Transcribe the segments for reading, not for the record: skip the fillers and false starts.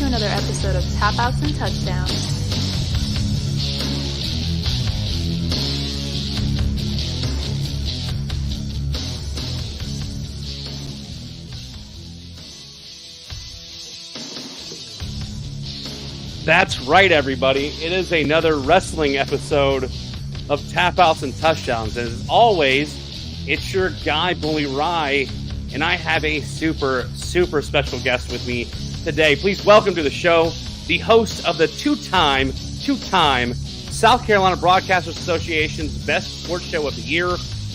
another episode of Tap Outs and Touchdowns. That's right, everybody. It is another wrestling episode of Tap Outs and Touchdowns. As always, it's your guy, Bully Rye, and I have a super special guest with me today. Please welcome to the show the host of the two-time South Carolina Broadcasters Association's Best Sports Show of the Year,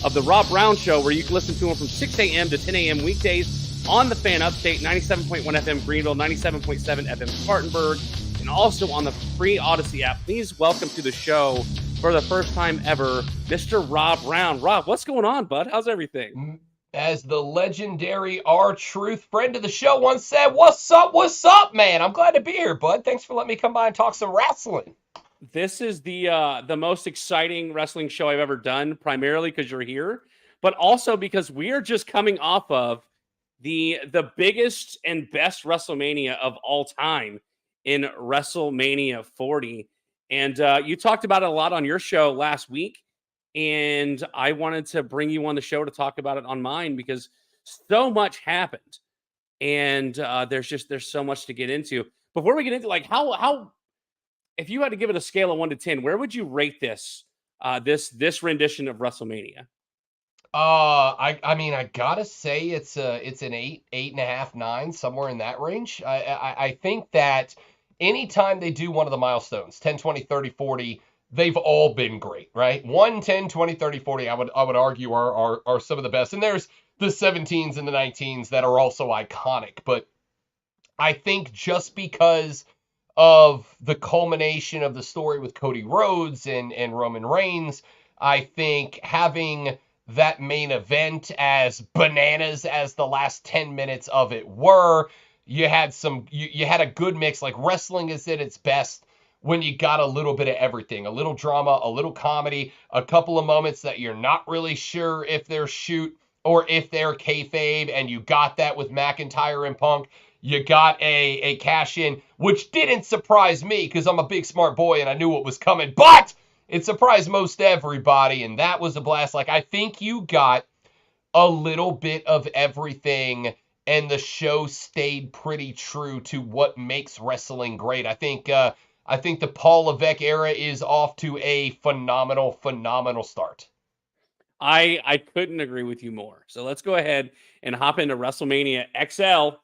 of the Rob Brown Show, where you can listen to him from 6 a.m. to 10 a.m. weekdays on the Fan Upstate, 97.1 FM Greenville, 97.7 FM Spartanburg, and also on the free Odyssey app. Please welcome to the show for the first time ever, Mr. Rob Brown. Rob, what's going on, bud? How's everything? As the legendary R-Truth friend of the show once said, what's up, man? I'm glad to be here, bud. Thanks for letting me come by and talk some wrestling. This is the most exciting wrestling show I've ever done, primarily because you're here, but also because we are just coming off of the biggest and best WrestleMania of all time in WrestleMania 40. And you talked about it a lot on your show last week. And I wanted to bring you on the show to talk about it on mine because so much happened. And there's so much to get into. Before we get into, like, how if you had to give it a scale of 1 to 10, where would you rate this this rendition of WrestleMania? I mean, I gotta say it's an 8.5, 9, somewhere in that range. I think that anytime they do one of the milestones, 10, 20, 30, 40, they've all been great, right? 1, 10, 20, 30, 40, I would argue are some of the best. And there's the 17s and the 19s that are also iconic. But I think just because of the culmination of the story with Cody Rhodes and Roman Reigns, I think having that main event as bananas as the last 10 minutes of it were, you had a good mix. Like, wrestling is at its best when you got a little bit of everything, a little drama, a little comedy, a couple of moments that you're not really sure if they're shoot or if they're kayfabe, and you got that with McIntyre and Punk. You got a cash in, which didn't surprise me because I'm a big smart boy and I knew what was coming, but it surprised most everybody, and that was a blast. Like, I think you got a little bit of everything, and the show stayed pretty true to what makes wrestling great. I think the Paul Levesque era is off to a phenomenal start. I couldn't agree with you more. So let's go ahead and hop into WrestleMania XL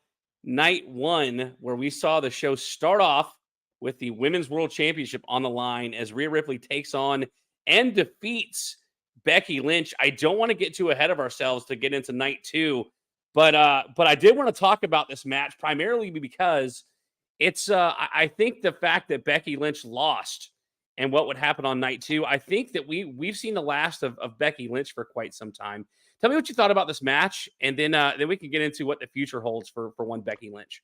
Night 1, where we saw the show start off with the Women's World Championship on the line as Rhea Ripley takes on and defeats Becky Lynch. I don't want to get too ahead of ourselves to get into Night 2, but I did want to talk about this match primarily because it's I think the fact that Becky Lynch lost and what would happen on Night 2, I think that we've seen the last of Becky Lynch for quite some time. Tell me what you thought about this match, and then we can get into what the future holds for one Becky Lynch.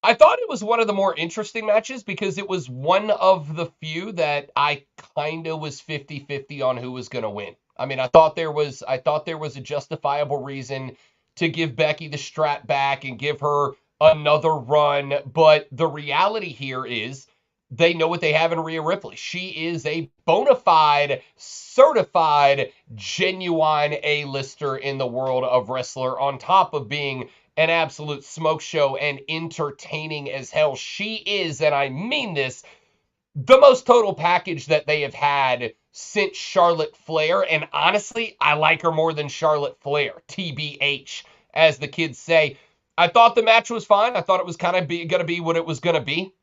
I thought it was one of the more interesting matches because it was one of the few that I kind of was 50-50 on who was going to win. I mean, I thought there was a justifiable reason to give Becky the strap back and give her another run, but the reality here is they know what they have in Rhea Ripley. She is a bona fide, certified, genuine A-lister in the world of wrestler, on top of being an absolute smoke show and entertaining as hell. She is, and I mean this, the most total package that they have had since Charlotte Flair. And honestly, I like her more than Charlotte Flair, TBH, as the kids say. I thought the match was fine. I thought it was kind of going to be what it was going to be.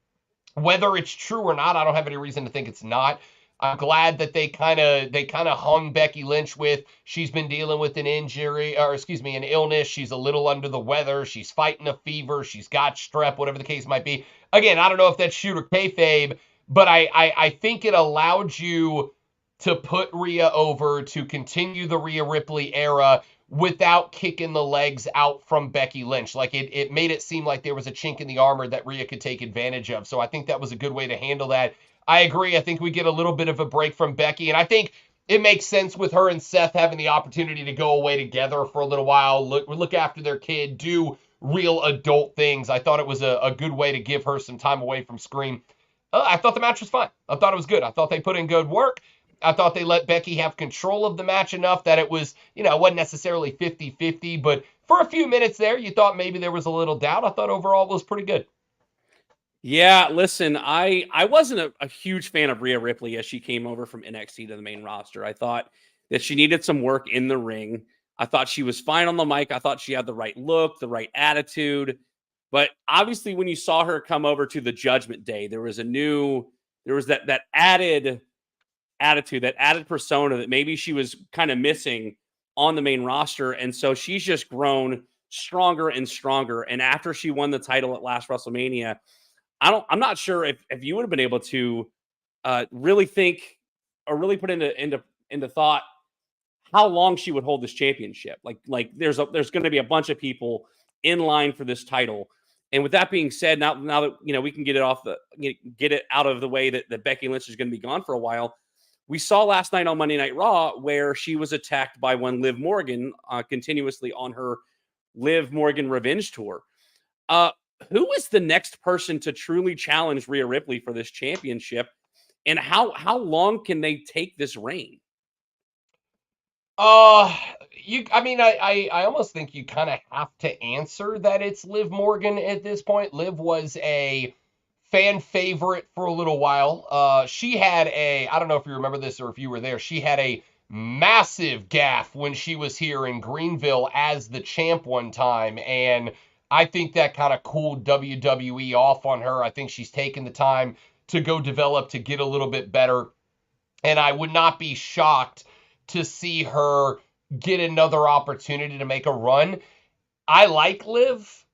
Whether it's true or not, I don't have any reason to think it's not. I'm glad that they kind of hung Becky Lynch with, she's been dealing with an illness. She's a little under the weather. She's fighting a fever. She's got strep, whatever the case might be. Again, I don't know if that's shoot or kayfabe, but I think it allowed you to put Rhea over, to continue the Rhea Ripley era without kicking the legs out from Becky Lynch. Like, it made it seem like there was a chink in the armor that Rhea could take advantage of. So I think that was a good way to handle that. I agree. I think we get a little bit of a break from Becky, and I think it makes sense with her and Seth having the opportunity to go away together for a little while, look after their kid, do real adult things. I thought it was a good way to give her some time away from screen. I thought the match was fine. I thought it was good. I thought they put in good work. I thought they let Becky have control of the match enough that it was, it wasn't necessarily 50-50, but for a few minutes there, you thought maybe there was a little doubt. I thought overall it was pretty good. Yeah, listen, I wasn't a huge fan of Rhea Ripley as she came over from NXT to the main roster. I thought that she needed some work in the ring. I thought she was fine on the mic. I thought she had the right look, the right attitude. But obviously, when you saw her come over to the Judgment Day, there was that added attitude, that added persona that maybe she was kind of missing on the main roster. And so she's just grown stronger and stronger. And after she won the title at last WrestleMania, I'm not sure if you would have been able to really think or really put into thought how long she would hold this championship. Like there's going to be a bunch of people in line for this title. And with that being said, now that we can get it out of the way that Becky Lynch is going to be gone for a while. We saw last night on Monday Night Raw where she was attacked by one Liv Morgan continuously on her Liv Morgan Revenge tour. Who is the next person to truly challenge Rhea Ripley for this championship, and how long can they take this reign? I almost think you kind of have to answer that it's Liv Morgan at this point. Liv was a fan favorite for a little while. She had I don't know if you remember this or if you were there, she had a massive gaffe when she was here in Greenville as the champ one time, and I think that kind of cooled WWE off on her. I think she's taken the time to go develop, to get a little bit better. And I would not be shocked to see her get another opportunity to make a run. I like Liv.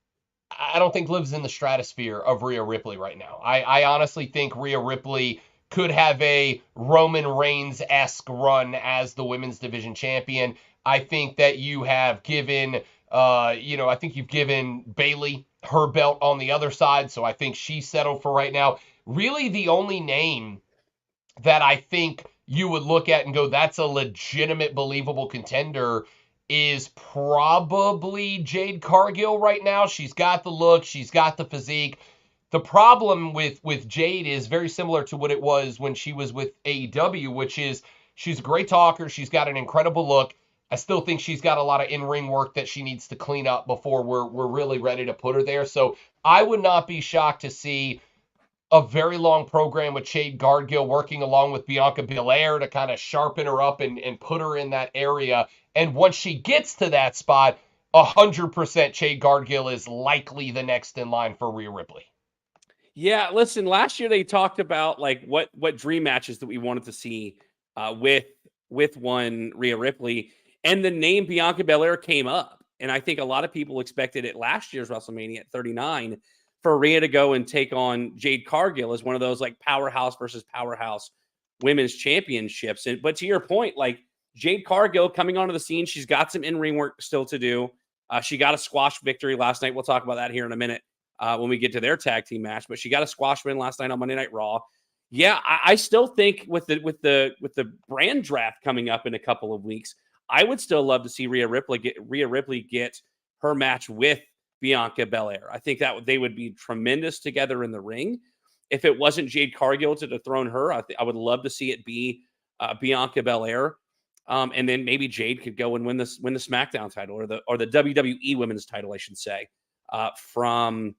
I don't think Liv's in the stratosphere of Rhea Ripley right now. I honestly think Rhea Ripley could have a Roman Reigns-esque run as the women's division champion. I think that you have given I think you've given Bayley her belt on the other side, so I think she's settled for right now. Really, the only name that I think you would look at and go, that's a legitimate, believable contender is probably Jade Cargill right now. She's got the look, she's got the physique. The problem with Jade is very similar to what it was when she was with AEW, which is she's a great talker, she's got an incredible look. I still think she's got a lot of in-ring work that she needs to clean up before we're really ready to put her there. So I would not be shocked to see a very long program with Jade Cargill working along with Bianca Belair to kind of sharpen her up and put her in that area. And once she gets to that spot, 100% Jade Cargill is likely the next in line for Rhea Ripley. Yeah, listen, last year they talked about like what dream matches that we wanted to see with one Rhea Ripley. And the name Bianca Belair came up. And I think a lot of people expected it last year's WrestleMania at 39 for Rhea to go and take on Jade Cargill as one of those like powerhouse versus powerhouse women's championships. But to your point, like Jade Cargill coming onto the scene, she's got some in-ring work still to do. She got a squash victory last night. We'll talk about that here in a minute when we get to their tag team match. But she got a squash win last night on Monday Night Raw. Yeah, I still think with the brand draft coming up in a couple of weeks, I would still love to see Rhea Ripley get her match with Bianca Belair. I think that they would be tremendous together in the ring. If it wasn't Jade Cargill to dethrone her, I would love to see it be Bianca Belair, and then maybe Jade could go and win the SmackDown title or the WWE Women's title, I should say, from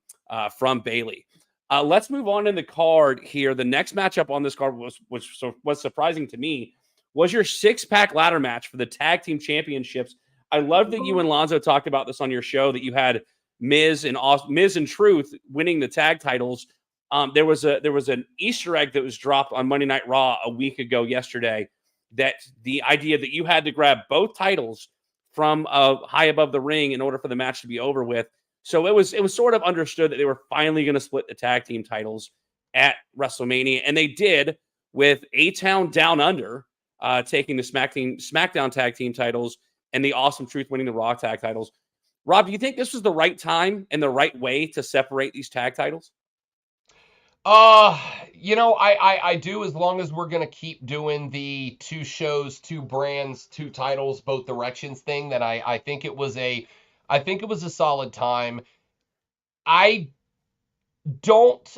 Bayley. Let's move on in the card here. The next matchup on this card was surprising to me. Was your 6-pack ladder match for the tag team championships. I love that you and Lonzo talked about this on your show, that you had Miz and Truth winning the tag titles. There was an Easter egg that was dropped on Monday Night Raw a week ago yesterday, that the idea that you had to grab both titles from high above the ring in order for the match to be over with. So it was sort of understood that they were finally going to split the tag team titles at WrestleMania, and they did, with A-Town Down Under taking the SmackDown tag team titles and the Awesome Truth winning the Raw tag titles. Rob, do you think this was the right time and the right way to separate these tag titles? I do, as long as we're going to keep doing the 2 shows, 2 brands, 2 titles, both directions thing, then I think it was a solid time. I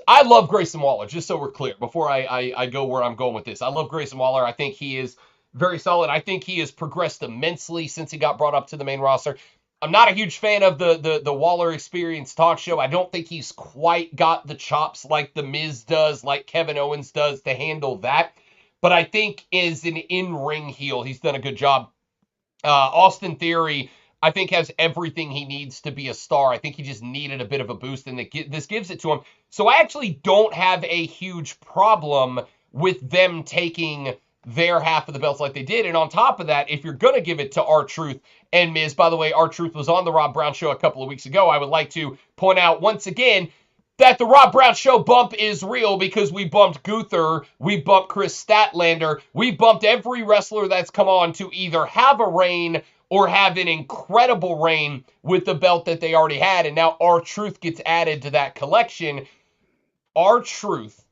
love Grayson Waller, just so we're clear, before I go where I'm going with this. I love Grayson Waller. I think he is very solid. I think he has progressed immensely since he got brought up to the main roster. I'm not a huge fan of the Waller Experience talk show. I don't think he's quite got the chops like The Miz does, like Kevin Owens does to handle that. But I think as an in-ring heel, he's done a good job. Austin Theory, I think, has everything he needs to be a star. I think he just needed a bit of a boost, and this gives it to him. So I actually don't have a huge problem with them taking their half of the belts like they did. And on top of that, if you're going to give it to R-Truth and Miz, by the way, R-Truth was on the Rob Brown Show a couple of weeks ago. I would like to point out once again that the Rob Brown Show bump is real, because we bumped Gunther, we bumped Chris Statlander, we bumped every wrestler that's come on to either have a reign or have an incredible reign with the belt that they already had, and now R-Truth gets added to that collection. R-Truth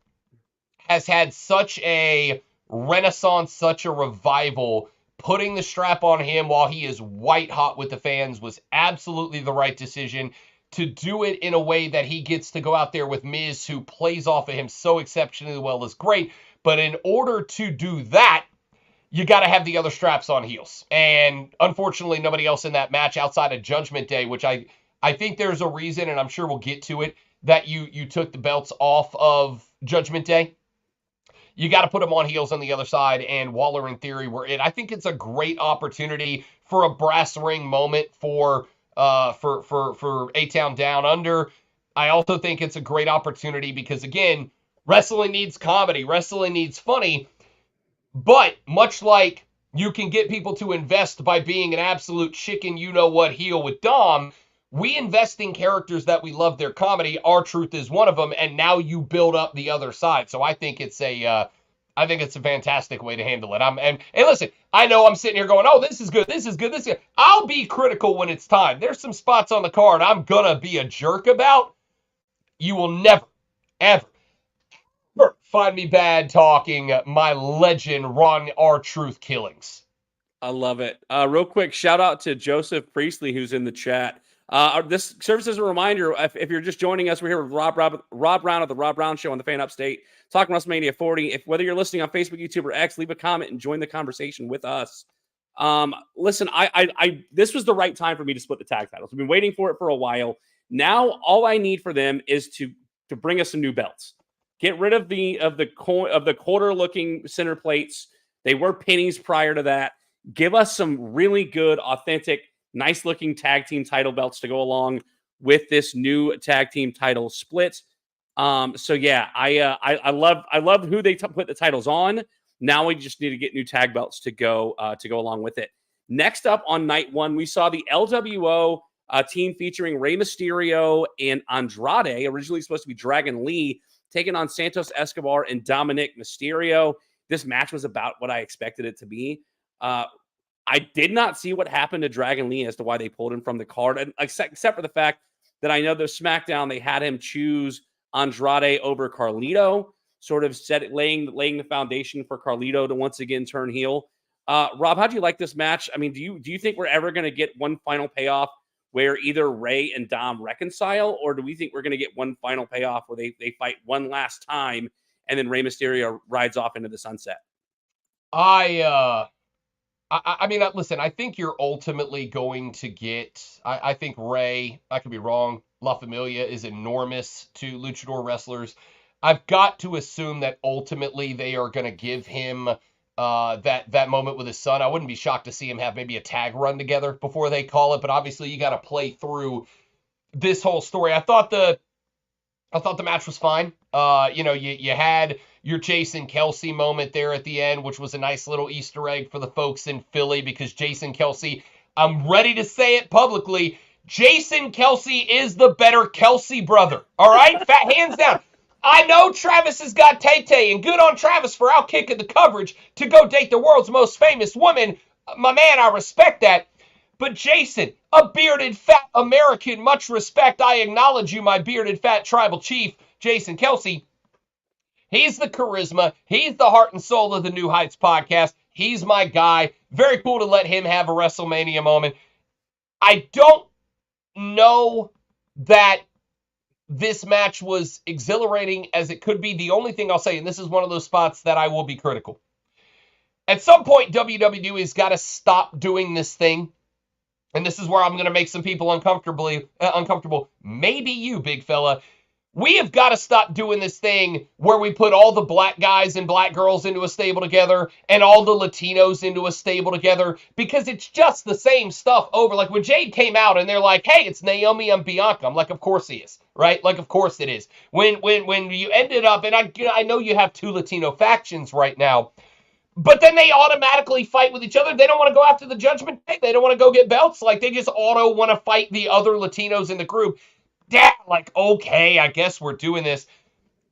has had such a renaissance, such a revival. Putting the strap on him while he is white hot with the fans was absolutely the right decision. To do it in a way that he gets to go out there with Miz, who plays off of him so exceptionally well, is great. But in order to do that, you got to have the other straps on heels. And unfortunately, nobody else in that match outside of Judgment Day, which I think there's a reason, and I'm sure we'll get to it, that you took the belts off of Judgment Day. You got to put them on heels on the other side, and Waller and Theory were it. I think it's a great opportunity for a brass ring moment for A-Town Down Under. I also think it's a great opportunity because, again, wrestling needs comedy. Wrestling needs funny. But much like you can get people to invest by being an absolute chicken you-know-what heel with Dom, we invest in characters that we love their comedy. R-Truth is one of them, and now you build up the other side. So I think it's a fantastic way to handle it. And listen, I know I'm sitting here going, oh, this is good, this is good, this is good. I'll be critical when it's time. There's some spots on the card I'm gonna be a jerk about. You will never, ever find me bad talking my legend Ron R-Truth killings. I love it. Real quick, shout out to Joseph Priestley, who's in the chat. This serves as a reminder, if you're just joining us, we're here with Rob Brown of the Rob Brown Show on the Fan Upstate, talking WrestleMania 40. Whether you're listening on Facebook, YouTube, or X, leave a comment and join the conversation with us. Listen, this was the right time for me to split the tag titles. We've been waiting for it for a while. Now, all I need for them is to bring us some new belts. Get rid of the quarter-looking center plates. They were pennies prior to that. Give us some really good, authentic, nice-looking tag team title belts to go along with this new tag team title split. So yeah, I love who they put the titles on. Now we just need to get new tag belts to go along with it. Next up on night one, we saw the LWO team featuring Rey Mysterio and Andrade, originally supposed to be Dragon Lee, taking on Santos Escobar and Dominic Mysterio. This match was about what I expected it to be. I did not see what happened to Dragon Lee as to why they pulled him from the card, and except for the fact that I know the SmackDown, they had him choose Andrade over Carlito, sort of laying the foundation for Carlito to once again turn heel. Rob, how do you like this match? I mean, do you think we're ever going to get one final payoff where either Ray and Dom reconcile, or do we think we're going to get one final payoff where they fight one last time and then Rey Mysterio rides off into the sunset? I mean, listen, I think you're ultimately going to get, I think Ray, I could be wrong, La Familia is enormous to luchador wrestlers. I've got to assume that ultimately they are going to give him that moment with his son. I wouldn't be shocked to see him have maybe a tag run together before they call it, but obviously you got to play through this whole story. I thought the match was fine. You had your Jason Kelsey moment there at the end, which was a nice little Easter egg for the folks in Philly, because Jason Kelsey, I'm ready to say it publicly, Jason Kelsey is the better Kelsey brother. All right? Fat hands down. I know Travis has got Tay-Tay, and good on Travis for outkicking the coverage to go date the world's most famous woman. My man, I respect that. But Jason, a bearded, fat American, much respect. I acknowledge you, my bearded, fat tribal chief, Jason Kelsey. He's the charisma. He's the heart and soul of the New Heights podcast. He's my guy. Very cool to let him have a WrestleMania moment. I don't know that this match was exhilarating as it could be. The only thing I'll say, and this is one of those spots that I will be critical. At some point, WWE has got to stop doing this thing. And this is where I'm going to make some people uncomfortable. Maybe you, big fella. We have got to stop doing this thing where we put all the black guys and black girls into a stable together and all the Latinos into a stable together, because it's just the same stuff over. Like when Jade came out and they're like, hey, it's Naomi and Bianca. I'm like, of course he is, right? Like, of course it is. When you ended up, and I know you have two Latino factions right now, but then they automatically fight with each other. They don't want to go after the Judgment Day. They don't want to go get belts. Like, they just auto want to fight the other Latinos in the group. Yeah, like, okay, I guess we're doing this.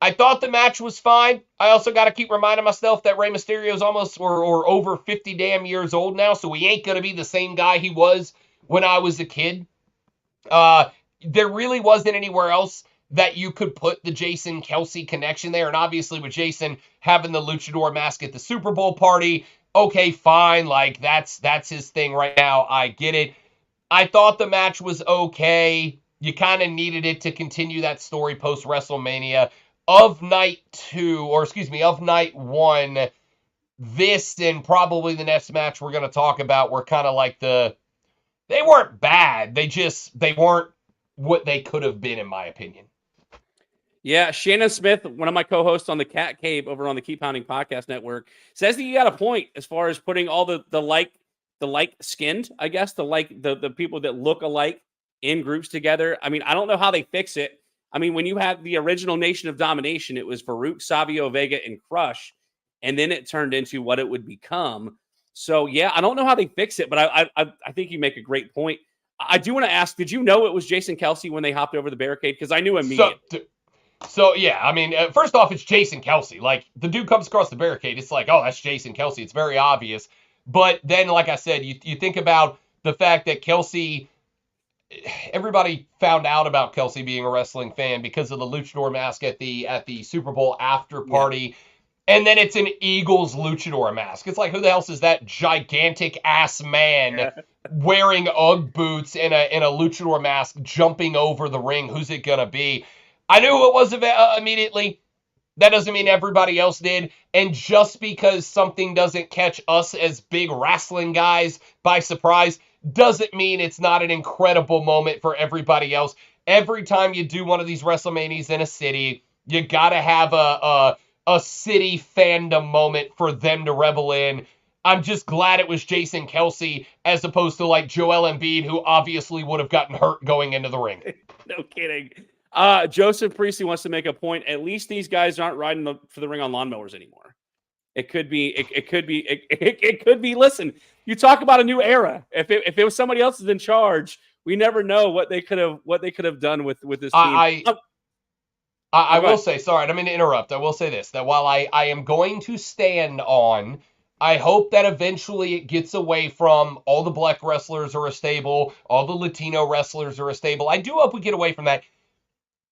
I thought the match was fine. I also got to keep reminding myself that Rey Mysterio's almost or over 50 damn years old now, so he ain't going to be the same guy he was when I was a kid. There really wasn't anywhere else that you could put the Jason Kelsey connection there, and obviously with Jason having the luchador mask at the Super Bowl party, okay, fine, like, that's his thing right now. I get it. I thought the match was okay. You kind of needed it to continue that story post-WrestleMania. Of night one, this and probably the next match we're going to talk about were kind of like they weren't bad. They weren't what they could have been, in my opinion. Yeah, Shannon Smith, one of my co-hosts on the Cat Cave over on the Keep Pounding Podcast Network, says that you got a point as far as putting all the like-skinned, I guess, the people that look alike in groups together. I mean, I don't know how they fix it. I mean, when you have the original Nation of Domination, it was Farouk, Savio Vega, and Crush, and then it turned into what it would become. So, yeah, I don't know how they fix it, but I think you make a great point. I do want to ask, did you know it was Jason Kelsey when they hopped over the barricade? Because I knew immediately. So, yeah, I mean, first off, it's Jason Kelsey. Like, the dude comes across the barricade. It's like, oh, that's Jason Kelsey. It's very obvious. But then, like I said, you think about the fact that Kelsey, everybody found out about Kelsey being a wrestling fan because of the luchador mask at the Super Bowl after party. Yeah. And then it's an Eagles luchador mask. It's like, who the hell is that gigantic ass man wearing Ugg boots and a luchador mask jumping over the ring? Who's it going to be? I knew who it was immediately. That doesn't mean everybody else did. And just because something doesn't catch us as big wrestling guys by surprise doesn't mean it's not an incredible moment for everybody else. Every time you do one of these WrestleManias in a city, you got to have a city fandom moment for them to revel in. I'm just glad it was Jason Kelsey as opposed to like Joel Embiid, who obviously would have gotten hurt going into the ring. No kidding. Joseph Priestley wants to make a point. At least these guys aren't riding for the ring on lawnmowers anymore. It could be. Listen, you talk about a new era. If it was somebody else is in charge, we never know what they could have done with this team. I will say, sorry, I don't mean to interrupt. I will say this, that while I am going to stand on, I hope that eventually it gets away from all the black wrestlers are a stable, all the Latino wrestlers are a stable. I do hope we get away from that.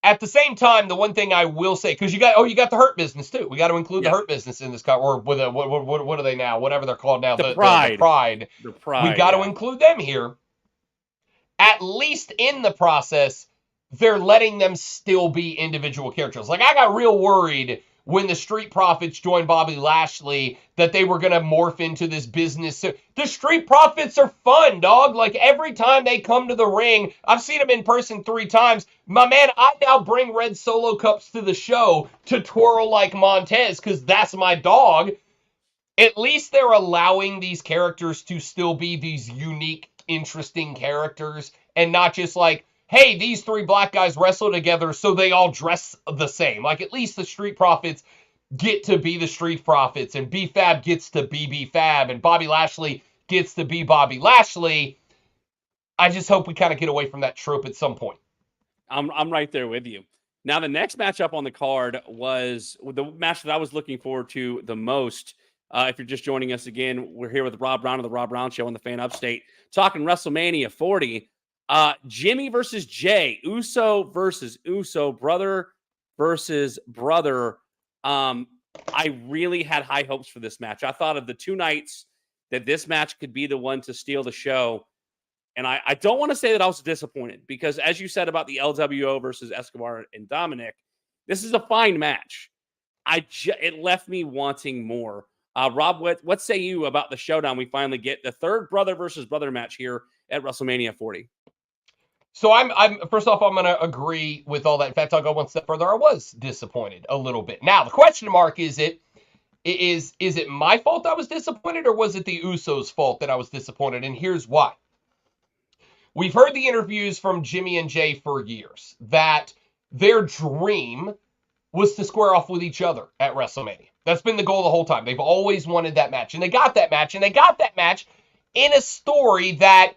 At the same time, the one thing I will say, because you got the Hurt Business too. We got to include the Hurt Business in this, or with what are they now? Whatever they're called now, the Pride. The Pride. We got to include them here. At least in the process, they're letting them still be individual characters. Like, I got real worried when the Street Profits joined Bobby Lashley that they were going to morph into this business. The Street Profits are fun, dog. Like, every time they come to the ring, I've seen them in person 3 times. My man, I now bring red Solo cups to the show to twirl like Montez because that's my dog. At least they're allowing these characters to still be these unique, interesting characters and not just like, hey, these 3 black guys wrestle together, so they all dress the same. Like, at least the Street Profits get to be the Street Profits, and B-Fab gets to be B-Fab, and Bobby Lashley gets to be Bobby Lashley. I just hope we kind of get away from that trope at some point. I'm right there with you. Now, the next matchup on the card was the match that I was looking forward to the most. If you're just joining us again, we're here with Rob Brown of the Rob Brown Show on the Fan Upstate, talking WrestleMania 40. Jimmy versus Jay, Uso versus Uso, brother versus brother. I really had high hopes for this match. I thought of the 2 nights that this match could be the one to steal the show. And I don't want to say that I was disappointed because, as you said about the LWO versus Escobar and Dominic, this is a fine match. It left me wanting more. Rob, what say you about the showdown we finally get? The third brother versus brother match here at WrestleMania 40. So I'm first off, I'm going to agree with all that. In fact, I'll go one step further. I was disappointed a little bit. Now, the question mark is it my fault I was disappointed, or was it the Usos' fault that I was disappointed? And here's why. We've heard the interviews from Jimmy and Jay for years that their dream was to square off with each other at WrestleMania. That's been the goal the whole time. They've always wanted that match, and they got that match, and they got that match in a story that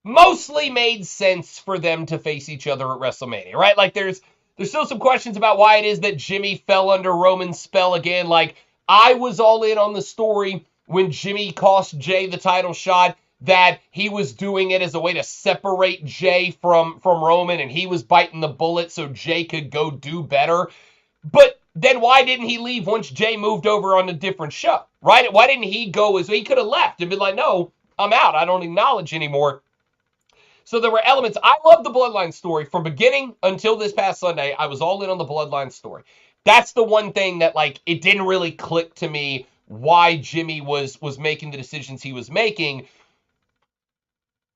mostly made sense for them to face each other at WrestleMania, right? Like there's still some questions about why it is that Jimmy fell under Roman's spell again. Like I was all in on the story when Jimmy cost Jay the title shot, that he was doing it as a way to separate Jay from Roman, and he was biting the bullet so Jay could go do better. But then why didn't he leave once Jay moved over on a different show, right? Why didn't he go as he could have left and been like, no, I'm out. I don't acknowledge anymore. So there were elements. I love the Bloodline story from beginning until this past Sunday. I was all in on the Bloodline story. That's the one thing that, like, it didn't really click to me why Jimmy was making the decisions he was making.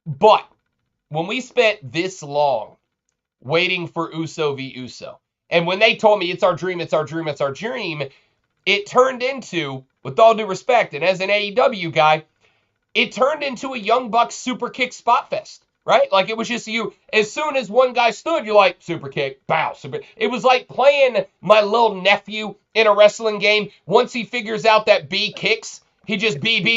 But when we spent this long waiting for Uso v. Uso, and when they told me it's our dream, it's our dream, it's our dream, it turned into, with all due respect, and as an AEW guy, it turned into a Young Bucks super kick spot fest. Right? Like, it was just you. As soon as one guy stood, you're like, super kick, bow, super. It was like playing my little nephew in a wrestling game. Once he figures out that B kicks, he just B, and he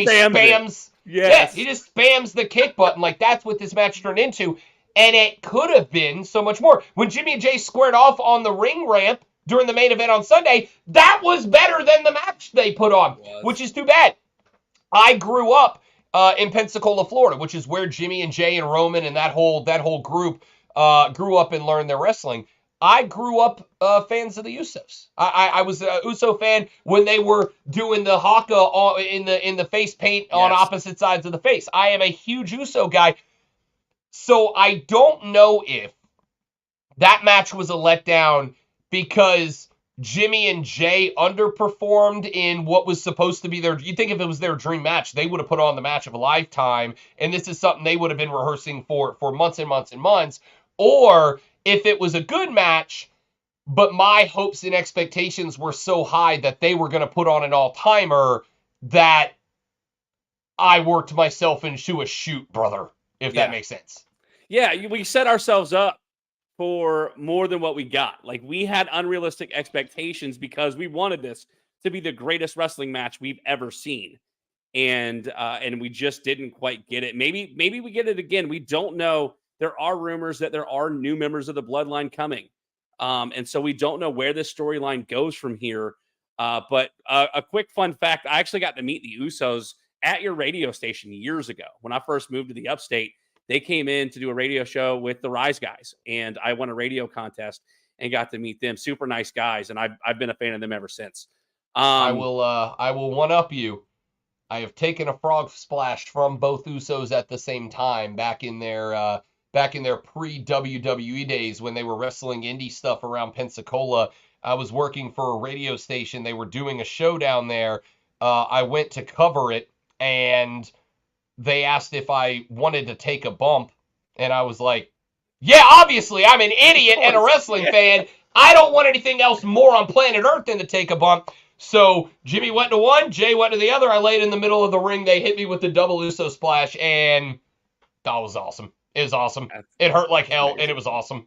spams. Yes. Yeah, he just spams the kick button. Like, that's what this match turned into. And it could have been so much more. When Jimmy and Jay squared off on the ring ramp during the main event on Sunday, that was better than the match they put on, which is too bad. I grew up in Pensacola, Florida, which is where Jimmy and Jay and Roman and that whole group grew up and learned their wrestling. I grew up fans of the Usos. I was a Uso fan when they were doing the haka in the face paint on opposite sides of the face. I am a huge Uso guy. So I don't know if that match was a letdown because Jimmy and Jay underperformed in what was supposed to be you think if it was their dream match, they would have put on the match of a lifetime, and this is something they would have been rehearsing for months and months and months, or if it was a good match, but my hopes and expectations were so high that they were going to put on an all-timer that I worked myself into a shoot, brother, if that makes sense. Yeah, we set ourselves up for more than what we got. Like, we had unrealistic expectations because we wanted this to be the greatest wrestling match we've ever seen. And we just didn't quite get it. Maybe we get it again. We don't know. There are rumors that there are new members of the Bloodline coming. And so we don't know where this storyline goes from here. But a quick fun fact, I actually got to meet the Usos at your radio station years ago. When I first moved to the upstate, they came in to do a radio show with the Rise guys, and I won a radio contest and got to meet them. Super nice guys, and I've been a fan of them ever since. I will one up you. I have taken a frog splash from both Usos at the same time back in their pre-WWE days when they were wrestling indie stuff around Pensacola. I was working for a radio station. They were doing a show down there. I went to cover it, and they asked if I wanted to take a bump, and I was like, yeah, obviously, I'm an idiot and a wrestling fan. I don't want anything else more on planet Earth than to take a bump. So Jimmy went to one, Jay went to the other. I laid in the middle of the ring. They hit me with the double Uso splash, and that was awesome. It was awesome. It hurt like hell, and it was awesome.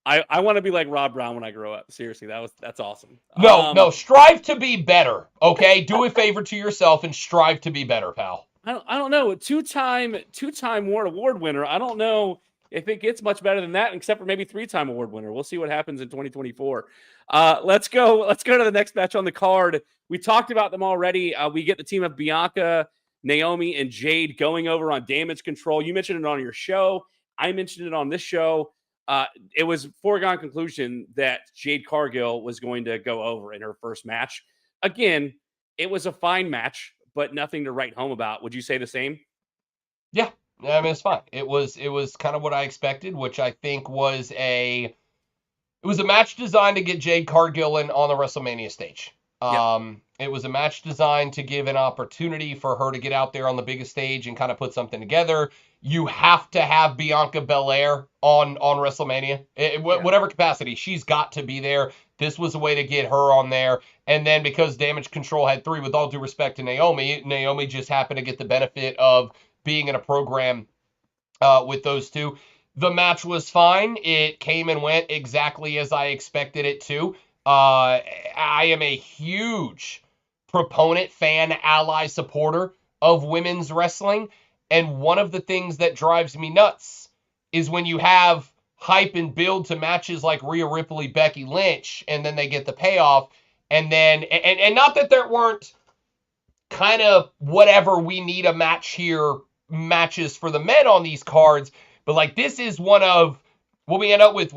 I want to be like Rob Brown when I grow up. Seriously, that's awesome. No, strive to be better, okay? Do a favor to yourself and strive to be better, pal. I don't know. Two-time award winner. I don't know if it gets much better than that, except for maybe 3-time award winner. We'll see what happens in 2024. Let's go to the next match on the card. We talked about them already. We get the team of Bianca, Naomi, and Jade going over on Damage Control. You mentioned it on your show. I mentioned it on this show. It was foregone conclusion that Jade Cargill was going to go over in her first match. Again, it was a fine match, but nothing to write home about. Would you say the same? Yeah, I mean, it's fine. It was kind of what I expected, which I think was a match designed to get Jade Cargill in on the WrestleMania stage. Yep. It was a match designed to give an opportunity for her to get out there on the biggest stage and kind of put something together. You have to have Bianca Belair on WrestleMania, whatever capacity. She's got to be there. This was a way to get her on there. And then because Damage Control had 3, with all due respect to Naomi just happened to get the benefit of being in a program with those two. The match was fine. It came and went exactly as I expected it to. I am a huge proponent, fan, ally, supporter of women's wrestling. And one of the things that drives me nuts is when you have hype and build to matches like Rhea Ripley, Becky Lynch, and then they get the payoff. And then, and not that there weren't kind of whatever we need a match here matches for the men on these cards, but like this is one of what we end up with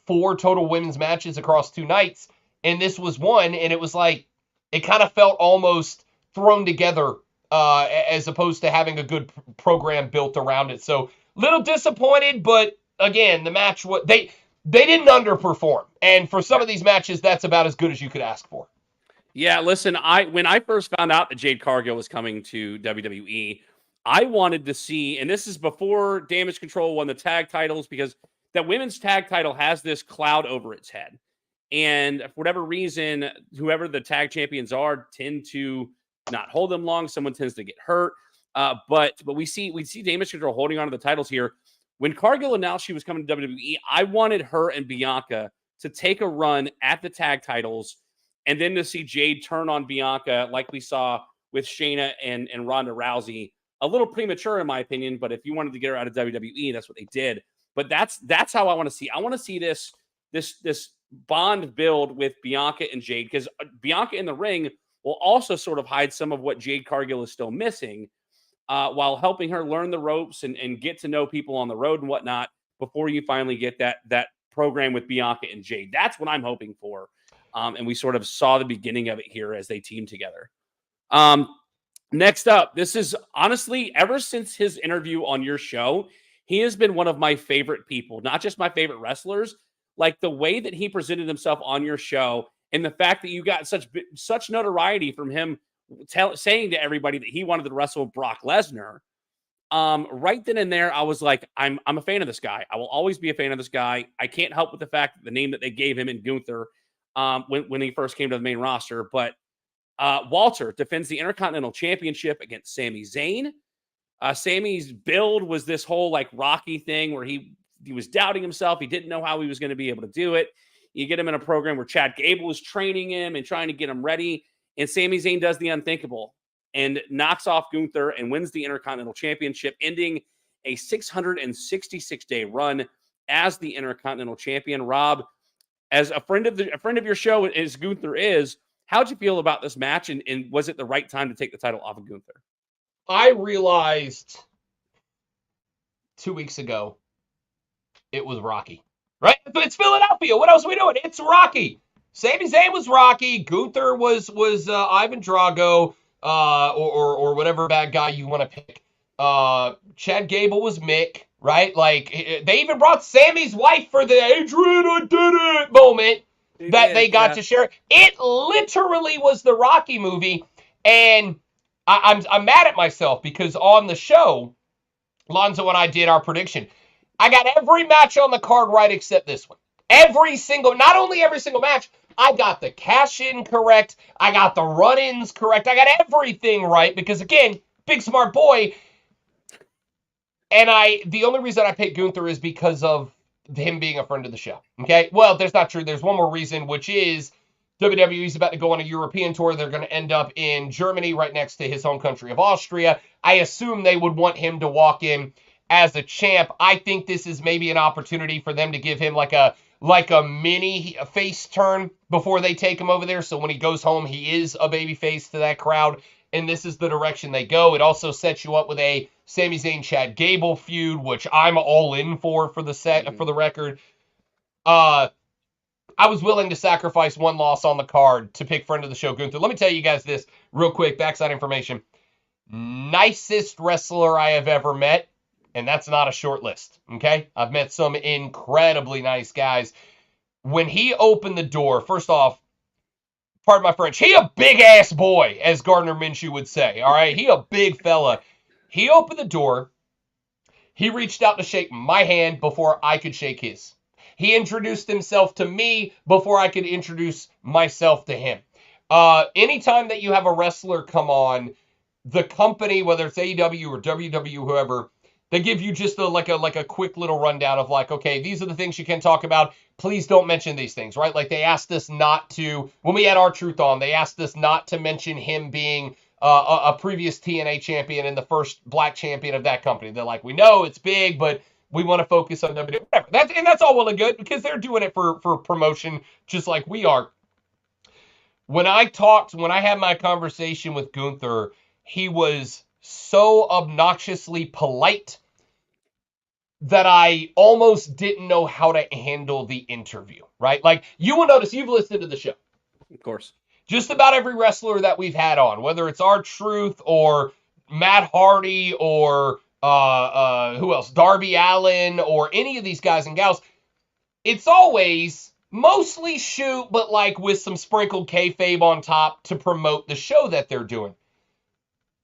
4 total women's matches across 2 nights, and this was one, and it was like it kind of felt almost thrown together as opposed to having a good program built around it. So little disappointed, but again, the match they didn't underperform, and for some of these matches, that's about as good as you could ask for. Yeah, listen, when I first found out that Jade Cargill was coming to WWE, I wanted to see, and this is before Damage Control won the tag titles, because that women's tag title has this cloud over its head. And for whatever reason, whoever the tag champions are tend to not hold them long. Someone tends to get hurt. But we see Damage Control holding on to the titles here. When Cargill announced she was coming to WWE, I wanted her and Bianca to take a run at the tag titles, and then to see Jade turn on Bianca like we saw with Shayna and Ronda Rousey. A little premature, in my opinion, but if you wanted to get her out of WWE, that's what they did. But that's how I want to see. I want to see this bond build with Bianca and Jade, because Bianca in the ring will also sort of hide some of what Jade Cargill is still missing, while helping her learn the ropes and get to know people on the road and whatnot before you finally get that program with Bianca and Jade. That's what I'm hoping for. And we sort of saw the beginning of it here as they teamed together. Next up, this is honestly, ever since his interview on your show, he has been one of my favorite people, not just my favorite wrestlers. Like the way that he presented himself on your show, and the fact that you got such notoriety from him saying to everybody that he wanted to wrestle Brock Lesnar. Right then and there, I was like, I'm a fan of this guy. I will always be a fan of this guy. I can't help with the fact that the name that they gave him in Gunther when he first came to the main roster. But Walter defends the Intercontinental Championship against Sami Zayn. Sami's build was this whole like Rocky thing where he was doubting himself. He didn't know how he was going to be able to do it. You get him in a program where Chad Gable is training him and trying to get him ready. And Sami Zayn does the unthinkable and knocks off Gunther and wins the Intercontinental Championship, ending a 666-day run as the Intercontinental Champion. Rob, as a friend of your show as Gunther is, how'd you feel about this match, and was it the right time to take the title off of Gunther? I realized 2 weeks ago it was Rocky, right? It's Philadelphia. What else are we doing? It's Rocky. Sami Zayn was Rocky. Gunther was Ivan Drago, or whatever bad guy you want to pick. Chad Gable was Mick, right? Like they even brought Sammy's wife for the Adrian, I did it moment that they got to share. It literally was the Rocky movie, and I'm mad at myself because on the show, Lonzo and I did our prediction. I got every match on the card right except this one. Not only every single match, I got the cash-in correct. I got the run-ins correct. I got everything right because, again, big smart boy. And the only reason I picked Gunther is because of him being a friend of the show. Okay? Well, that's not true. There's one more reason, which is WWE's about to go on a European tour. They're going to end up in Germany, right next to his home country of Austria. I assume they would want him to walk in as a champ. I think this is maybe an opportunity for them to give him like a mini face turn before they take him over there. So when he goes home, he is a baby face to that crowd. And this is the direction they go. It also sets you up with a Sami Zayn Chad Gable feud, which I'm all in for the record. I was willing to sacrifice one loss on the card to pick friend of the show Gunther. Let me tell you guys this real quick, backside information. nicest wrestler I have ever met, and that's not a short list, okay? I've met some incredibly nice guys. When he opened the door, first off, pardon my French, he a big-ass boy, as Gardner Minshew would say, all right? He a big fella. He opened the door. He reached out to shake my hand before I could shake his. He introduced himself to me before I could introduce myself to him. Anytime that you have a wrestler come on, the company, whether it's AEW or WWE, whoever, they give you just like a quick little rundown of like, okay, these are the things you can talk about. Please don't mention these things, right? Like they asked us not to, when we had R-Truth on, they asked us not to mention him being a previous TNA champion and the first black champion of that company. They're like, we know it's big, but we want to focus on WWE. Whatever. That's all well and good because they're doing it for promotion just like we are. When I had my conversation with Gunther, he was so obnoxiously polite that I almost didn't know how to handle the interview, right? Like, you will notice, you've listened to the show. Of course. Just about every wrestler that we've had on, whether it's R-Truth or Matt Hardy or who else? Darby Allin or any of these guys and gals, it's always mostly shoot, but like with some sprinkled kayfabe on top to promote the show that they're doing.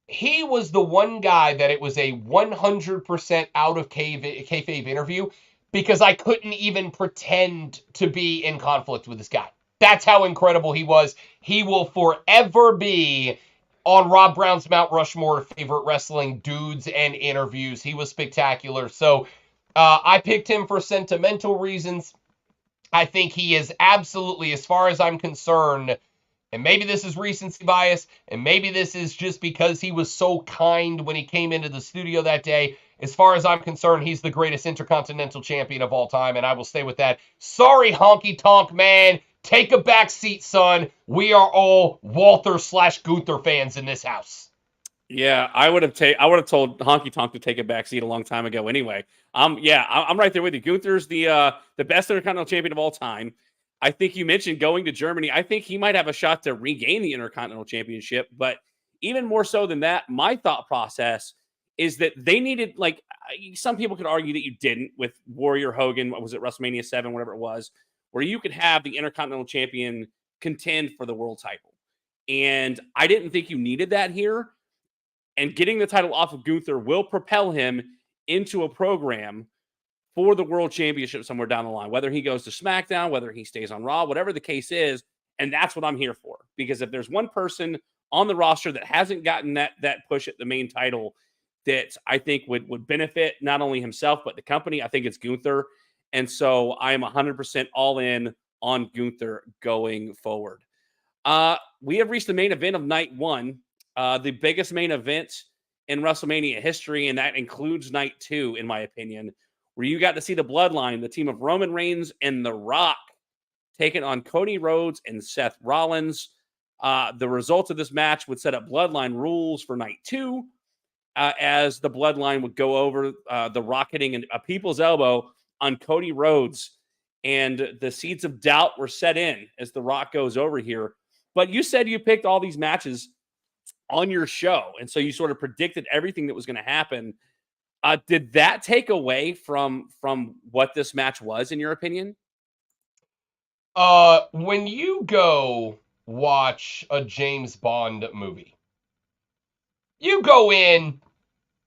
He was the one guy that it was a 100% out of kayfabe interview because I couldn't even pretend to be in conflict with this guy. That's how incredible he was. He will forever be on Rob Brown's Mount Rushmore of favorite wrestling dudes and interviews. He was spectacular. So I picked him for sentimental reasons. I think he is absolutely, as far as I'm concerned, and maybe this is recency bias, and maybe this is just because he was so kind when he came into the studio that day. As far as I'm concerned, he's the greatest Intercontinental Champion of all time, and I will stay with that. Sorry, Honky Tonk Man. Take a back seat, son. We are all Walter/Gunther fans in this house. Yeah, I would have told Honky Tonk to take a back seat a long time ago. Anyway, I'm right there with you. Gunther's the best Intercontinental Champion of all time. I think you mentioned going to Germany. I think he might have a shot to regain the Intercontinental Championship, but even more so than that, my thought process is that they needed, like, some people could argue that you didn't with Warrior Hogan. What was it, WrestleMania 7, whatever it was, where you could have the Intercontinental Champion contend for the world title. And I didn't think you needed that here. And getting the title off of Gunther will propel him into a program for the world championship somewhere down the line, whether he goes to SmackDown, whether he stays on Raw, whatever the case is. And that's what I'm here for. Because if there's one person on the roster that hasn't gotten that push at the main title that I think would benefit not only himself, but the company, I think it's Gunther. And so I am 100% all in on Gunther going forward. We have reached the main event of night one, the biggest main event in WrestleMania history, and that includes night two, in my opinion, where you got to see the Bloodline, the team of Roman Reigns and The Rock, taking on Cody Rhodes and Seth Rollins. The results of this match would set up Bloodline rules for night two, as the Bloodline would go over The Rock hitting a people's elbow on Cody Rhodes, and the seeds of doubt were set in as The Rock goes over here. But you said you picked all these matches on your show, and so you sort of predicted everything that was going to happen. Did that take away from what this match was, in your opinion? When you go watch a James Bond movie, you go in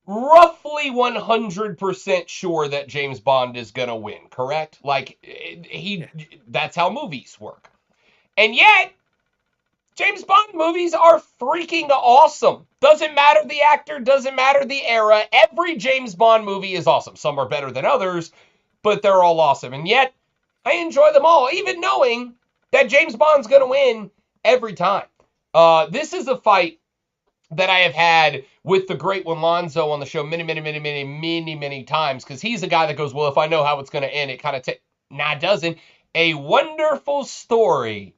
roughly 100% sure that James Bond is going to win, correct? Like, that's how movies work. And yet, James Bond movies are freaking awesome. Doesn't matter the actor, doesn't matter the era. Every James Bond movie is awesome. Some are better than others, but they're all awesome. And yet, I enjoy them all, even knowing that James Bond's going to win every time. This is a fight that I have had with the great one, Lonzo, on the show many times, because he's a guy that goes, well, if I know how it's going to end, it kind of Nah, it doesn't. A wonderful story,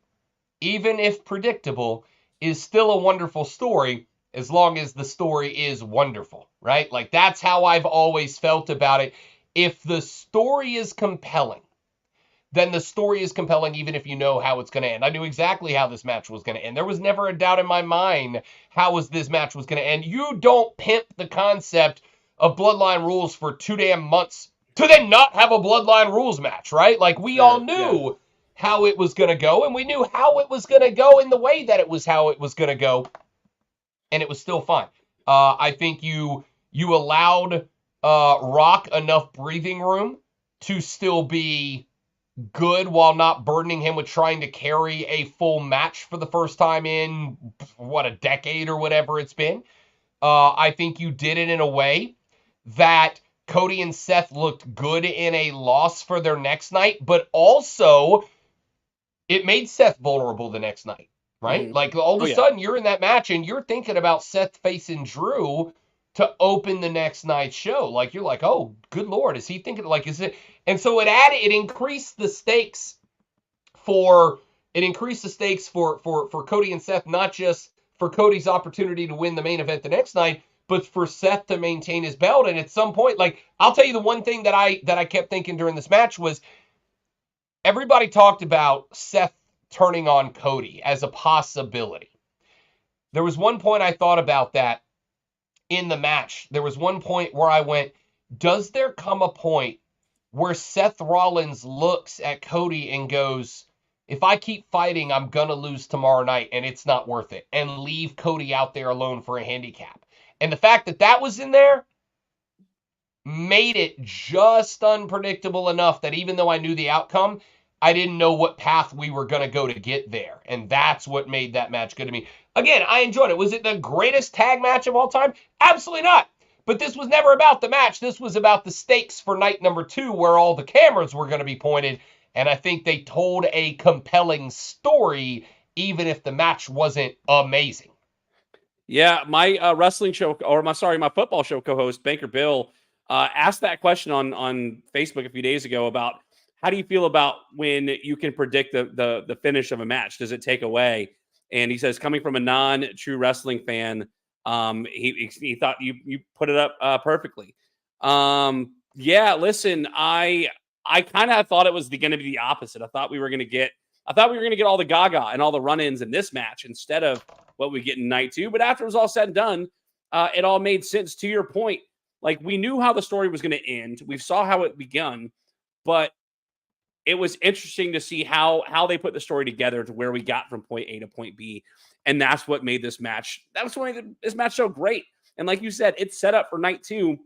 even if predictable, is still a wonderful story as long as the story is wonderful, right? Like, that's how I've always felt about it. If the story is compelling, then the story is compelling even if you know how it's going to end. I knew exactly how this match was going to end. There was never a doubt in my mind this match was going to end. You don't pimp the concept of Bloodline rules for 2 damn months to then not have a Bloodline rules match, right? Like, we all knew how it was going to go, and we knew how it was going to go in the way that it was how it was going to go, and it was still fine. I think you allowed Rock enough breathing room to still be good while not burdening him with trying to carry a full match for the first time in, a decade or whatever it's been. I think you did it in a way that Cody and Seth looked good in a loss for their next night, but also it made Seth vulnerable the next night, right? Like, all of a sudden, you're in that match and you're thinking about Seth facing Drew to open the next night's show. Like, you're like, oh, good Lord, is he thinking, like, is it? And so it increased the stakes for Cody and Seth, not just for Cody's opportunity to win the main event the next night, but for Seth to maintain his belt. And at some point, like, I'll tell you the one thing that I kept thinking during this match was everybody talked about Seth turning on Cody as a possibility. There was one point I thought about that in the match. There was one point where I went, does there come a point where Seth Rollins looks at Cody and goes, if I keep fighting, I'm going to lose tomorrow night and it's not worth it, and leave Cody out there alone for a handicap? And the fact that that was in there made it just unpredictable enough that even though I knew the outcome, I didn't know what path we were going to go to get there. And that's what made that match good to me. Again, I enjoyed it. Was it the greatest tag match of all time? Absolutely not. But this was never about the match. This was about the stakes for night number 2, where all the cameras were going to be pointed. And I think they told a compelling story, even if the match wasn't amazing. Yeah, my my football show co-host, Banker Bill, asked that question on Facebook a few days ago about how do you feel about when you can predict the finish of a match? Does it take away? And he says, coming from a non-true wrestling fan, he thought you put it up perfectly. Yeah, listen, I kind of thought it was going to be the opposite. I thought we were going to get all the Gaga and all the run-ins in this match instead of what we get in night 2. But after it was all said and done, it all made sense. To your point, like, we knew how the story was going to end. We saw how it begun, but it was interesting to see how they put the story together to where we got from point A to point B. And that's what made this match. That was what made this match so great. And like you said, it's set up for night 2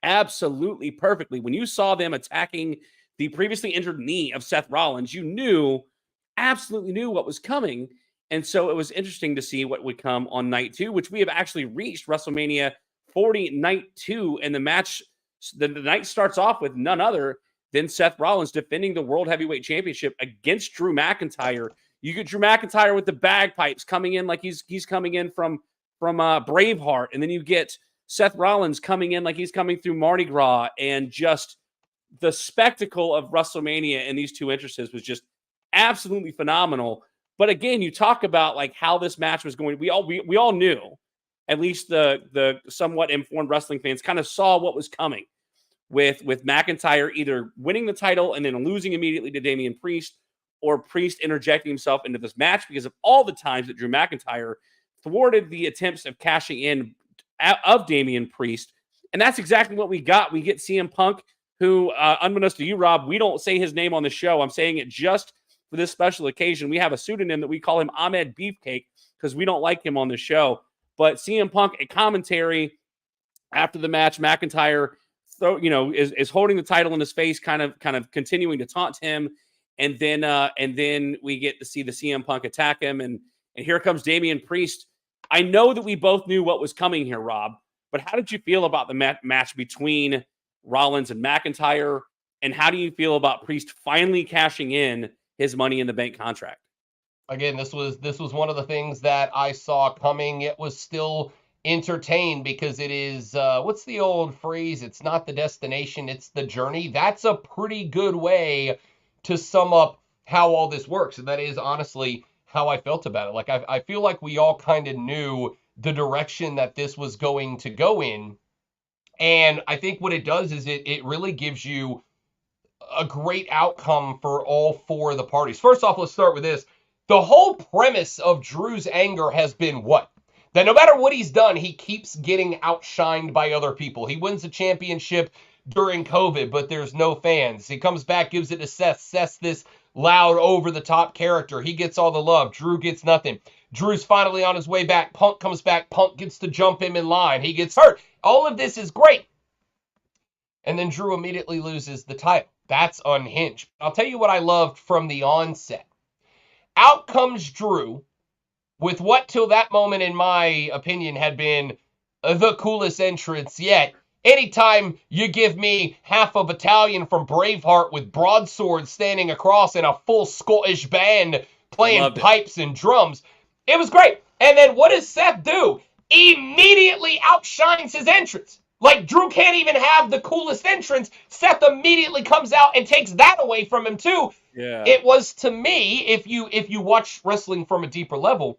absolutely perfectly. When you saw them attacking the previously injured knee of Seth Rollins, you absolutely knew what was coming. And so it was interesting to see what would come on night 2, which we have actually reached WrestleMania 40 night 2. And the match, the night starts off with none other than Seth Rollins defending the World Heavyweight Championship against Drew McIntyre. You get Drew McIntyre with the bagpipes coming in like he's coming in from Braveheart. And then you get Seth Rollins coming in like he's coming through Mardi Gras. And just the spectacle of WrestleMania and these two entrances was just absolutely phenomenal. But again, you talk about like how this match was going. We all knew, at least the somewhat informed wrestling fans kind of saw what was coming with McIntyre either winning the title and then losing immediately to Damian Priest, or Priest interjecting himself into this match because of all the times that Drew McIntyre thwarted the attempts of cashing in of Damian Priest. And that's exactly what we got. We get CM Punk, who, unbeknownst to you, Rob, we don't say his name on the show. I'm saying it just for this special occasion. We have a pseudonym that we call him Ahmed Beefcake because we don't like him on the show. But CM Punk, a commentary after the match, McIntyre, is holding the title in his face, kind of continuing to taunt him. And then we get to see the CM Punk attack him. And here comes Damian Priest. I know that we both knew what was coming here, Rob, but how did you feel about the match between Rollins and McIntyre? And how do you feel about Priest finally cashing in his Money in the Bank contract? Again, this was one of the things that I saw coming. It was still entertained because it is, what's the old phrase? It's not the destination, it's the journey. That's a pretty good way to sum up how all this works. And that is honestly how I felt about it. Like, I feel like we all kind of knew the direction that this was going to go in. And I think what it does is it really gives you a great outcome for all four of the parties. First off, let's start with this. The whole premise of Drew's anger has been what? That no matter what he's done, he keeps getting outshined by other people. He wins the championship during COVID, but there's no fans. He comes back, gives it to Seth. Seth's this loud, over-the-top character. He gets all the love. Drew gets nothing. Drew's finally on his way back. Punk comes back. Punk gets to jump him in line. He gets hurt. All of this is great. And then Drew immediately loses the title. That's unhinged. I'll tell you what I loved from the onset. Out comes Drew with what till that moment, in my opinion, had been the coolest entrance yet. Anytime you give me half a battalion from Braveheart with broadswords standing across and a full Scottish band playing pipes and drums, it was great. And then what does Seth do? Immediately outshines his entrance. Like, Drew can't even have the coolest entrance. Seth immediately comes out and takes that away from him, too. Yeah. It was, to me, if you watch wrestling from a deeper level,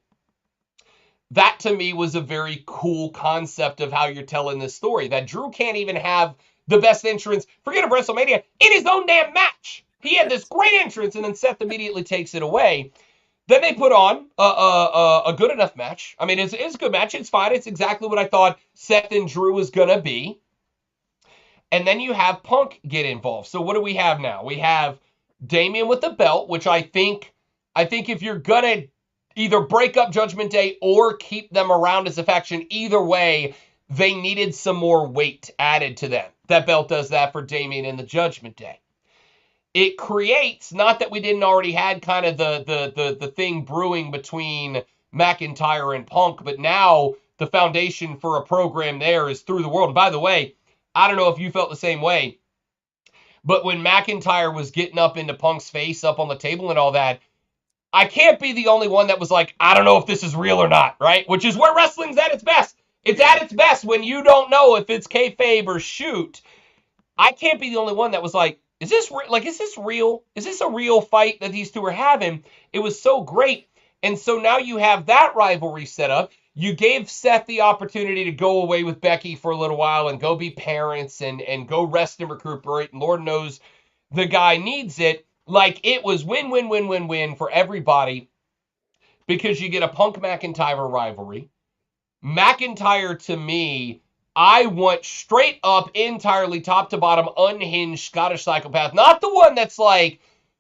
that, to me, was a very cool concept of how you're telling this story. That Drew can't even have the best entrance, forget of WrestleMania, in his own damn match. He had this great entrance, and then Seth immediately takes it away. Then they put on a good enough match. I mean, it's a good match. It's fine. It's exactly what I thought Seth and Drew was going to be. And then you have Punk get involved. So what do we have now? We have Damian with the belt, which I think if you're going to either break up Judgment Day or keep them around as a faction, either way, they needed some more weight added to them. That belt does that for Damian in the Judgment Day. It creates, not that we didn't already had kind of the thing brewing between McIntyre and Punk, but now the foundation for a program there is through the world. And by the way, I don't know if you felt the same way, but when McIntyre was getting up into Punk's face up on the table and all that, I can't be the only one that was like, I don't know if this is real or not, right? Which is where wrestling's at its best. It's at its best when you don't know if it's kayfabe or shoot. I can't be the only one that was like, is this real? Is this a real fight that these two are having? It was so great. And so now you have that rivalry set up. You gave Seth the opportunity to go away with Becky for a little while and go be parents and go rest and recuperate. And Lord knows the guy needs it. Like, it was win, win, win, win, win for everybody because you get a Punk McIntyre rivalry. McIntyre, to me, I want straight up, entirely top to bottom, unhinged Scottish psychopath. Not the one that's like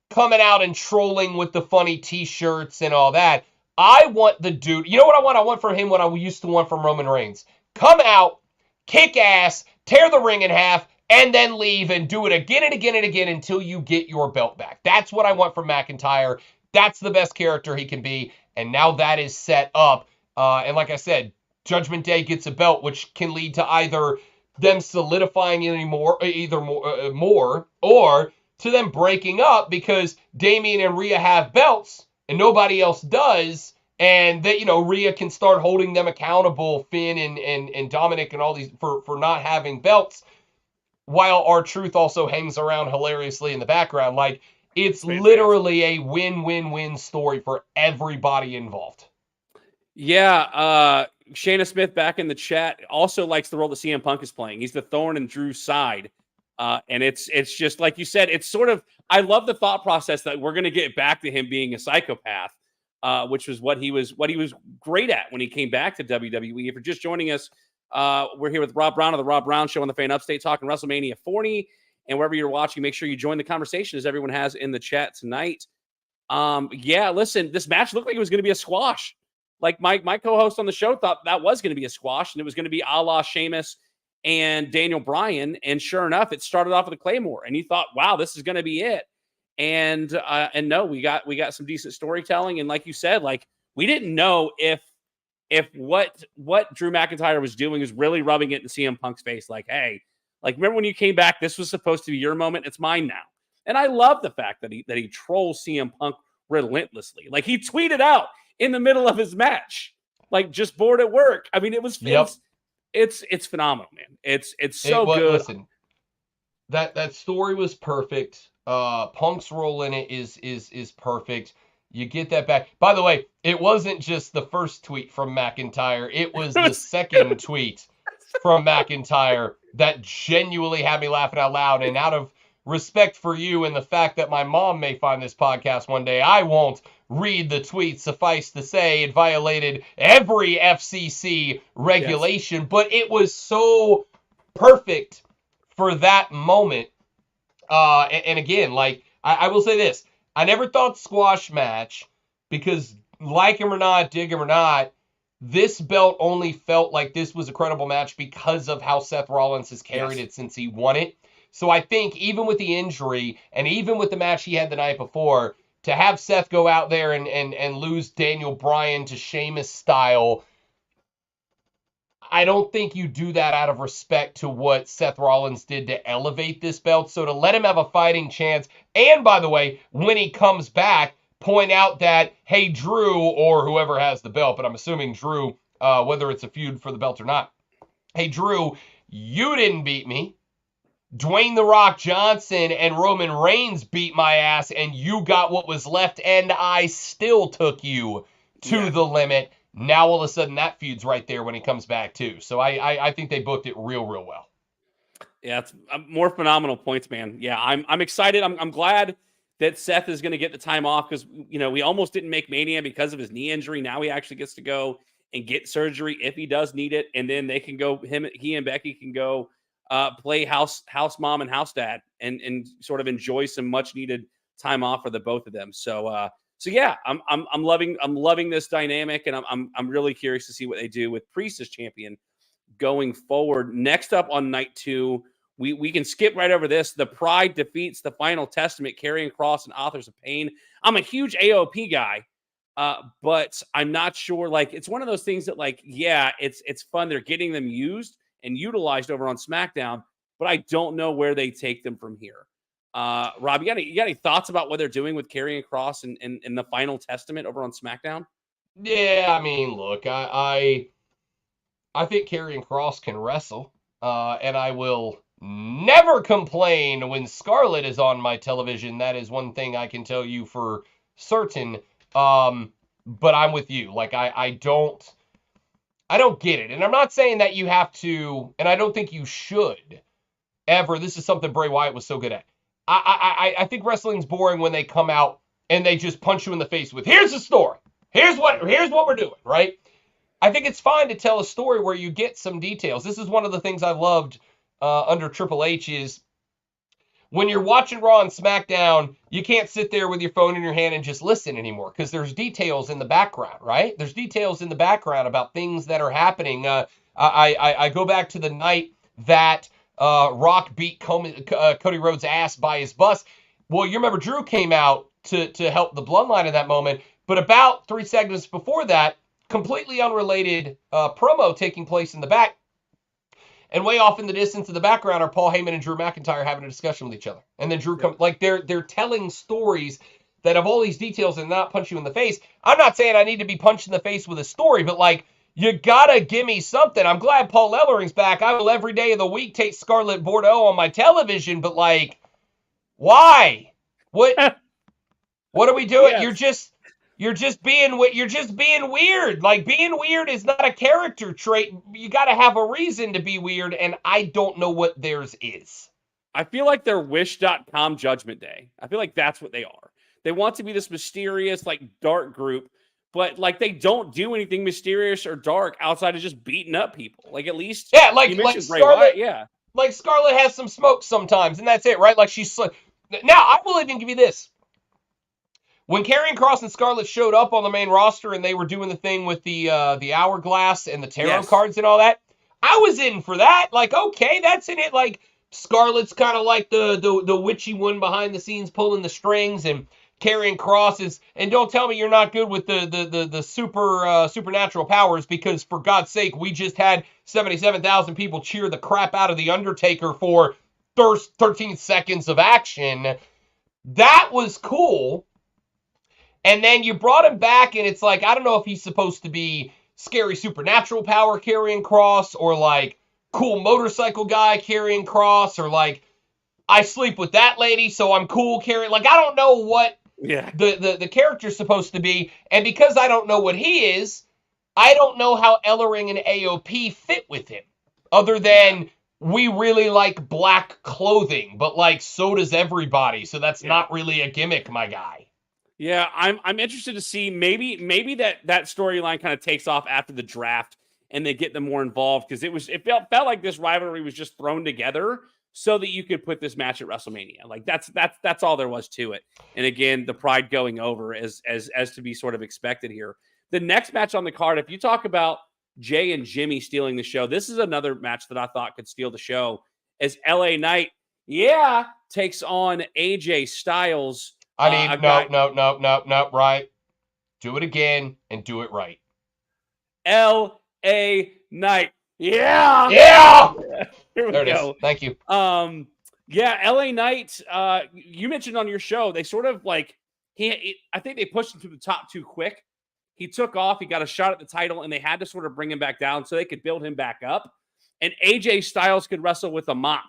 coming out and trolling with the funny t-shirts and all that. I want the dude. You know what I want? I want from him what I used to want from Roman Reigns. Come out, kick ass, tear the ring in half, and then leave and do it again and again and again until you get your belt back. That's what I want from McIntyre. That's the best character he can be. And now that is set up. And like I said, Judgment Day gets a belt, which can lead to either them solidifying more, or to them breaking up because Damian and Rhea have belts and nobody else does. And that, Rhea can start holding them accountable, Finn and Dominic and all these for not having belts, while R-Truth also hangs around hilariously in the background. Like, it's literally a win-win-win story for everybody involved. Yeah, Shayna Smith back in the chat also likes the role that CM Punk is playing. He's the thorn in Drew's side. And it's just like you said, it's sort of, I love the thought process that we're going to get back to him being a psychopath, which was what he was great at when he came back to WWE. If you're just joining us, we're here with Rob Brown of the Rob Brown Show on the Fan Upstate talking WrestleMania 40. And wherever you're watching, make sure you join the conversation as everyone has in the chat tonight. Yeah, listen, this match looked like it was going to be a squash. Like my co-host on the show thought that was going to be a squash, and it was going to be a la Sheamus and Daniel Bryan. And sure enough, it started off with a Claymore, and you thought, wow, this is going to be it. And no, we got some decent storytelling. And like you said, like, we didn't know if what Drew McIntyre was doing is really rubbing it in CM Punk's face. Like, hey, like, remember when you came back, this was supposed to be your moment. It's mine now. And I love the fact that he trolls CM Punk relentlessly. Like, he tweeted out in the middle of his match, like, just bored at work. I mean, it was, it's phenomenal, man. It's so good. Listen, that story was perfect. Punk's role in it is perfect. You get that back. By the way, it wasn't just the first tweet from McIntyre. It was the second tweet from McIntyre that genuinely had me laughing out loud. And out of respect for you and the fact that my mom may find this podcast one day, I won't read the tweet. Suffice to say, it violated every FCC regulation, but it was so perfect for that moment. And again, like, I will say this. I never thought squash match, because like him or not, dig him or not, this belt only felt like this was a credible match because of how Seth Rollins has carried it since he won it. So I think even with the injury and even with the match he had the night before, to have Seth go out there and lose Daniel Bryan to Sheamus style, I don't think you do that out of respect to what Seth Rollins did to elevate this belt. So to let him have a fighting chance, and by the way, when he comes back, point out that, hey, Drew, or whoever has the belt, but I'm assuming Drew, whether it's a feud for the belt or not. Hey, Drew, you didn't beat me. Dwayne The Rock Johnson and Roman Reigns beat my ass, and you got what was left, and I still took you to the limit. Now, all of a sudden, that feud's right there when he comes back, too. So I think they booked it real well. Yeah, it's more phenomenal points, man. Yeah, I'm excited. I'm glad that Seth is going to get the time off, because, you know, we almost didn't make Mania because of his knee injury. Now he actually gets to go and get surgery if he does need it, and then they can go, he and Becky can go play house mom and house dad, and sort of enjoy some much needed time off for the both of them. So yeah, I'm loving this dynamic, and I'm really curious to see what they do with Priest as champion going forward. Next up on night 2, we can skip right over this. The Pride defeats the Final Testament, Karrion Kross and Authors of Pain. I'm a huge AOP guy, but I'm not sure. Like, it's one of those things that, like, yeah, it's fun. They're getting them used and utilized over on SmackDown, but I don't know where they take them from here. Rob, you got any thoughts about what they're doing with Karrion Kross and the Final Testament over on SmackDown? Yeah, I mean, look, I think Karrion Kross can wrestle, and I will never complain when Scarlett is on my television. That is one thing I can tell you for certain. But I'm with you. Like, I don't get it. And I'm not saying that you have to, and I don't think you should ever. This is something Bray Wyatt was so good at. I think wrestling's boring when they come out and they just punch you in the face with, here's the story. Here's what we're doing, right? I think it's fine to tell a story where you get some details. This is one of the things I loved under Triple H is when you're watching Raw and SmackDown, you can't sit there with your phone in your hand and just listen anymore, because there's details in the background, right? There's details in the background about things that are happening. I go back to the night that Rock beat Cody Rhodes' ass by his bus. Well, you remember Drew came out to help the bloodline in that moment, but about 3 seconds before that, completely unrelated promo taking place in the back. And way off in the distance in the background are Paul Heyman and Drew McIntyre having a discussion with each other. And then Drew comes, like, they're telling stories that have all these details and not punch you in the face. I'm not saying I need to be punched in the face with a story, but, like, you gotta give me something. I'm glad Paul Ellering's back. I will every day of the week take Scarlett Bordeaux on my television, but, like, why? What are we doing? Yes. You're just being weird. Like, being weird is not a character trait. You got to have a reason to be weird, and I don't know what theirs is. I feel like they're Wish.com Judgment Day. I feel like that's what they are. They want to be this mysterious, like, dark group, but, like, they don't do anything mysterious or dark outside of just beating up people. Like, at least, yeah, like Scarlett, yeah, like Scarlett has some smoke sometimes, and that's it, right? Like, she's now. I will even give you this. When Karrion Kross and Scarlett showed up on the main roster and they were doing the thing with the hourglass and the tarot cards and all that, I was in for that. Like, okay, that's in it. Like, Scarlett's kind of like the witchy one behind the scenes pulling the strings, and Karrion Kross is. And don't tell me you're not good with the supernatural powers, because for God's sake, we just had 77,000 people cheer the crap out of the Undertaker for 13 seconds of action. That was cool. And then you brought him back, and it's like, I don't know if he's supposed to be scary supernatural power Karrion Kross, or like cool motorcycle guy Karrion Kross, or like I sleep with that lady, so I'm cool Karrion. Like, I don't know what the character's supposed to be. And because I don't know what he is, I don't know how Ellering and AOP fit with him, other than we really like black clothing, but like so does everybody. So that's not really a gimmick, my guy. Yeah, I'm interested to see maybe that storyline kind of takes off after the draft and they get them more involved because it felt like this rivalry was just thrown together so that you could put this match at WrestleMania. Like that's all there was to it. And again, the pride going over as to be sort of expected here. The next match on the card, if you talk about Jay and Jimmy stealing the show, this is another match that I thought could steal the show as LA Knight, takes on AJ Styles. I need no, right. Do it again and do it right. LA Knight. Yeah. Yeah. Here we There it go. is. Thank you. LA Knight, you mentioned on your show, they sort of like I think they pushed him to the top too quick. He took off, he got a shot at the title, and they had to sort of bring him back down so they could build him back up. And AJ Styles could wrestle with a mop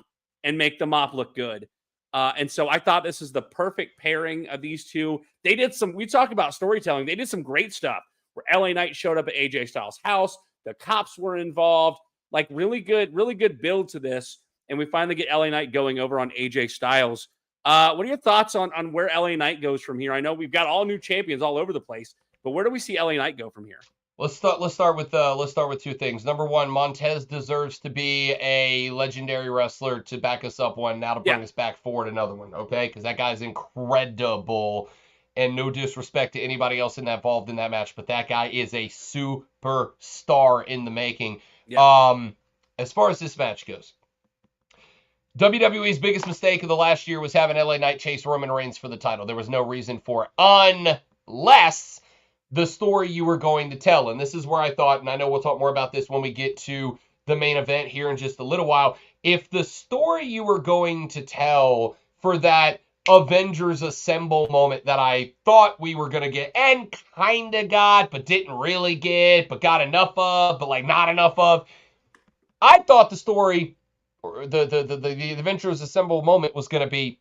and make the mop look good. And so I thought this is the perfect pairing of these two. We talk about storytelling. They did some great stuff where LA Knight showed up at AJ Styles' house. The cops were involved. Like really good build to this. And we finally get LA Knight going over on AJ Styles. What are your thoughts on where LA Knight goes from here? I know we've got all new champions all over the place, but where do we see LA Knight go from here? Let's start with two things. Number one, Montez deserves to be a legendary wrestler to back us up one. Now to bring us back forward another one, okay? Because that guy's incredible. And no disrespect to anybody else involved in that match, but that guy is a superstar in the making. Yeah. As far as this match goes, WWE's biggest mistake of the last year was having LA Knight chase Roman Reigns for the title. There was no reason for it, unless the story you were going to tell. And this is where I thought, and I know we'll talk more about this when we get to the main event here in just a little while. If the story you were going to tell for that Avengers Assemble moment that I thought we were going to get and kind of got, but didn't really get, but got enough of, but like not enough of, I thought the story, or the Avengers Assemble moment was going to be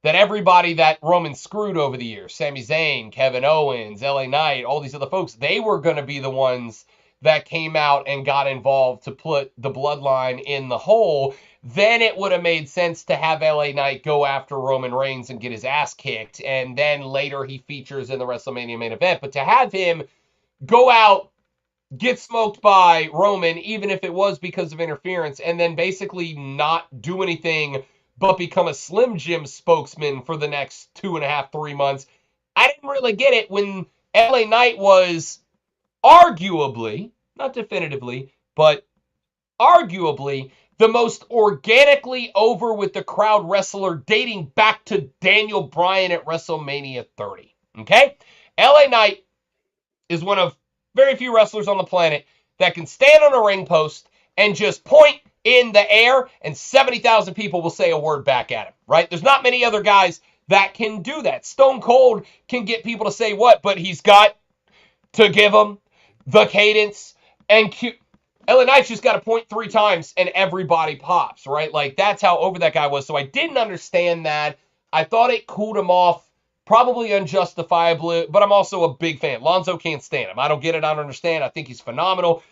that everybody that Roman screwed over the years, Sami Zayn, Kevin Owens, LA Knight, all these other folks, they were going to be the ones that came out and got involved to put the bloodline in the hole. Then it would have made sense to have LA Knight go after Roman Reigns and get his ass kicked. And then later he features in the WrestleMania main event. But to have him go out, get smoked by Roman, even if it was because of interference, and then basically not do anything but become a Slim Jim spokesman for the next 2.5, 3 months. I didn't really get it when LA Knight was arguably, not definitively, but arguably the most organically over with the crowd wrestler dating back to Daniel Bryan at WrestleMania 30. Okay? LA Knight is one of very few wrestlers on the planet that can stand on a ring post and just point in the air and 70,000 people will say a word back at him, right? There's not many other guys that can do that. Stone Cold can get people to say what, but he's got to give them the cadence and LA Knight's just got to point 3 times and everybody pops, right? Like that's how over that guy was. So I didn't understand that. I thought it cooled him off, probably unjustifiably, but I'm also a big fan. Lonzo can't stand him. I don't get it. I don't understand. I think he's phenomenal.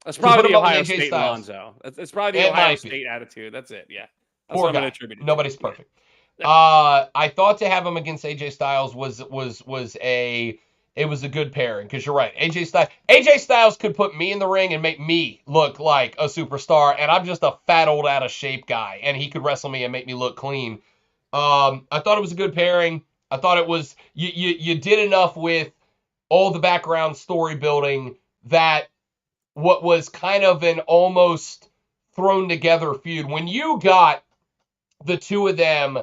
That's probably the Ohio State Lonzo. That's probably the Ohio State attitude. That's it. Yeah. That's Poor guy. Nobody's perfect. I thought to have him against AJ Styles was a good pairing because you're right. AJ Styles could put me in the ring and make me look like a superstar, and I'm just a fat old out of shape guy, and he could wrestle me and make me look clean. I thought it was a good pairing. I thought it was you did enough with all the background story building that what was kind of an almost thrown together feud. When you got the two of them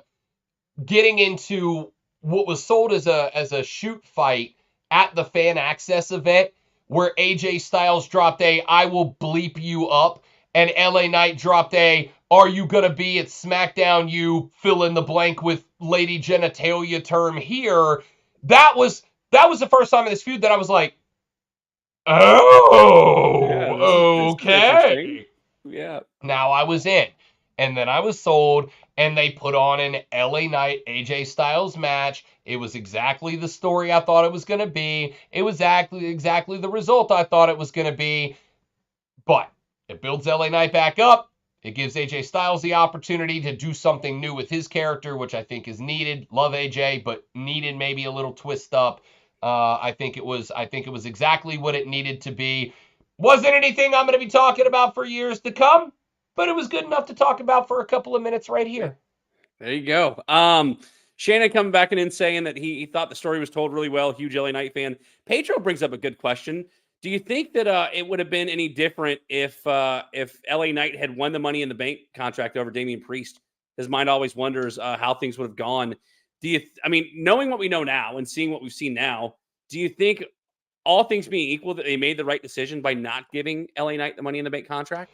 getting into what was sold as a shoot fight at the fan access event, where AJ Styles dropped a "I will bleep you up" and LA Knight dropped a "Are you gonna be at SmackDown, you fill in the blank with lady genitalia term here," that was the first time in this feud that I was like, oh, okay. Yeah. Now I was in. And then I was sold, and they put on an LA Knight AJ Styles match. It was exactly the story I thought it was going to be. It was exactly the result I thought it was going to be. But It builds LA Knight back up. It gives AJ Styles the opportunity to do something new with his character, which I think is needed. Love AJ, but needed maybe a little twist up. I think it was exactly what it needed to be. Wasn't anything I'm going to be talking about for years to come, but it was good enough to talk about for a couple of minutes right here. There you go. Shannon coming back in and saying that he thought the story was told really well. Huge LA Knight fan. Pedro brings up a good question. Do you think that it would have been any different if LA Knight had won the Money in the Bank contract over Damian Priest? His mind always wonders how things would have gone. Knowing what we know now and seeing what we've seen now, do you think, all things being equal, that they made the right decision by not giving LA Knight the Money in the Bank contract?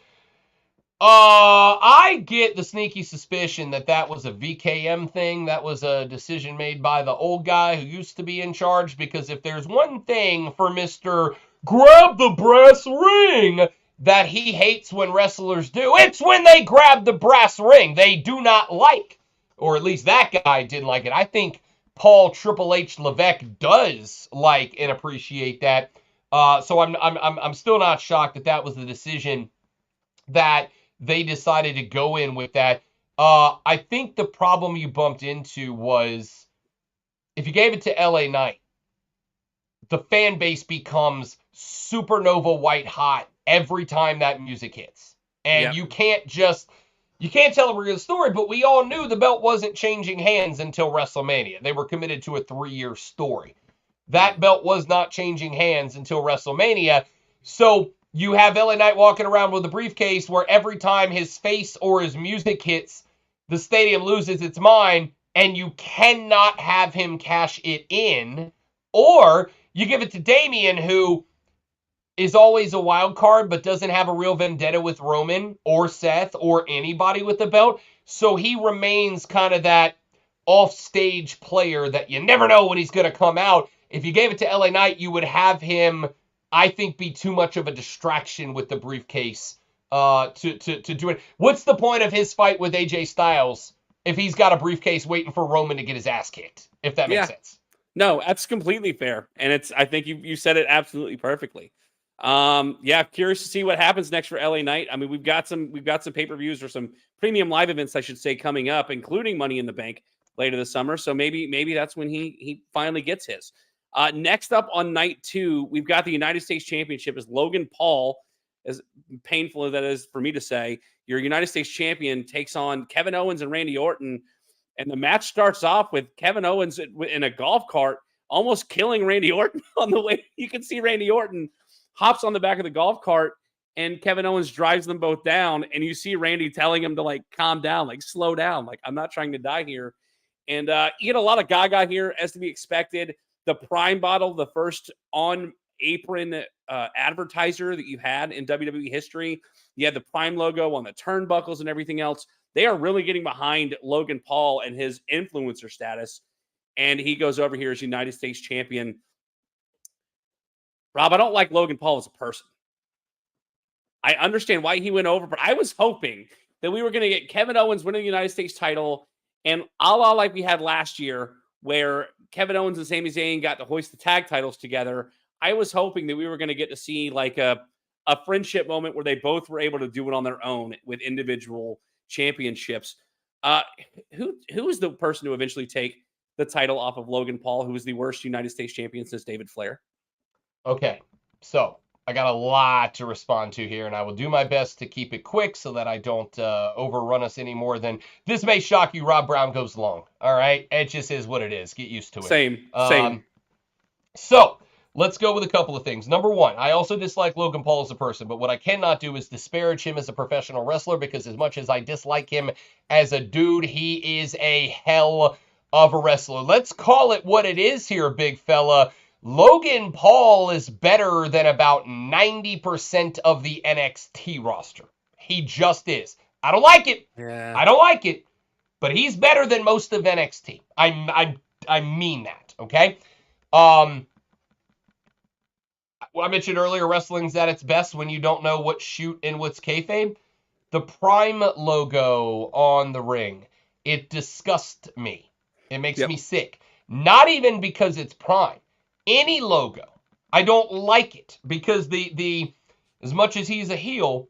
I get the sneaky suspicion that was a VKM thing. That was a decision made by the old guy who used to be in charge, because if there's one thing for Mr. Grab the Brass Ring that he hates when wrestlers do, it's when they grab the brass ring. They do not like, or at least that guy didn't like it. I think Paul Triple H Levesque does like and appreciate that. So I'm still not shocked that was the decision that they decided to go in with that. I think the problem you bumped into was, if you gave it to LA Knight, the fan base becomes supernova white hot every time that music hits. And you can't tell a real story, but we all knew the belt wasn't changing hands until WrestleMania. They were committed to a 3-year story. That belt was not changing hands until WrestleMania. So you have LA Knight walking around with a briefcase where every time his face or his music hits, the stadium loses its mind, and you cannot have him cash it in. Or you give it to Damian, who is always a wild card but doesn't have a real vendetta with Roman or Seth or anybody with the belt. So he remains kind of that off-stage player that you never know when he's going to come out. If you gave it to LA Knight, you would have him, I think, be too much of a distraction with the briefcase to do it. What's the point of his fight with AJ Styles if he's got a briefcase waiting for Roman to get his ass kicked, if that makes sense? No, that's completely fair. And I think you said it absolutely perfectly. Curious to see what happens next for LA Knight. I mean, we've got some pay-per-views, or some premium live events, I should say, coming up, including Money in the Bank later this summer. So maybe that's when he finally gets his. Next up on night 2, we've got the United States Championship as Logan Paul, as painful as that is for me to say. Your United States champion takes on Kevin Owens and Randy Orton. And the match starts off with Kevin Owens in a golf cart almost killing Randy Orton on the way. You can see Randy Orton hops on the back of the golf cart, and Kevin Owens drives them both down. And you see Randy telling him to calm down, slow down. I'm not trying to die here. And you get a lot of gaga here, as to be expected. The Prime bottle, the first on-apron advertiser that you had in WWE history. You had the Prime logo on the turnbuckles and everything else. They are really getting behind Logan Paul and his influencer status. And he goes over here as United States champion. Rob, I don't like Logan Paul as a person. I understand why he went over, but I was hoping that we were going to get Kevin Owens winning the United States title, and a la like we had last year, where Kevin Owens and Sami Zayn got to hoist the tag titles together. I was hoping that we were going to get to see a friendship moment where they both were able to do it on their own with individual championships. Who is the person to eventually take the title off of Logan Paul, who is the worst United States champion since David Flair? Okay, so I got a lot to respond to here, and I will do my best to keep it quick so that I don't overrun us any more than this. May shock you. Rob Brown goes long. All right, it just is what it is. Get used to it. Same. So let's go with a couple of things. Number one, I also dislike Logan Paul as a person, but what I cannot do is disparage him as a professional wrestler, because as much as I dislike him as a dude, he is a hell of a wrestler. Let's call it what it is here, big fella. Logan Paul is better than about 90% of the NXT roster. He just is. I don't like it. Yeah. I don't like it. But he's better than most of NXT. I mean that, okay? I mentioned earlier, wrestling's at its best when you don't know what's shoot and what's kayfabe. The Prime logo on the ring, it disgusts me. It makes me sick. Not even because it's Prime. Any logo, I don't like it, because the as much as he's a heel,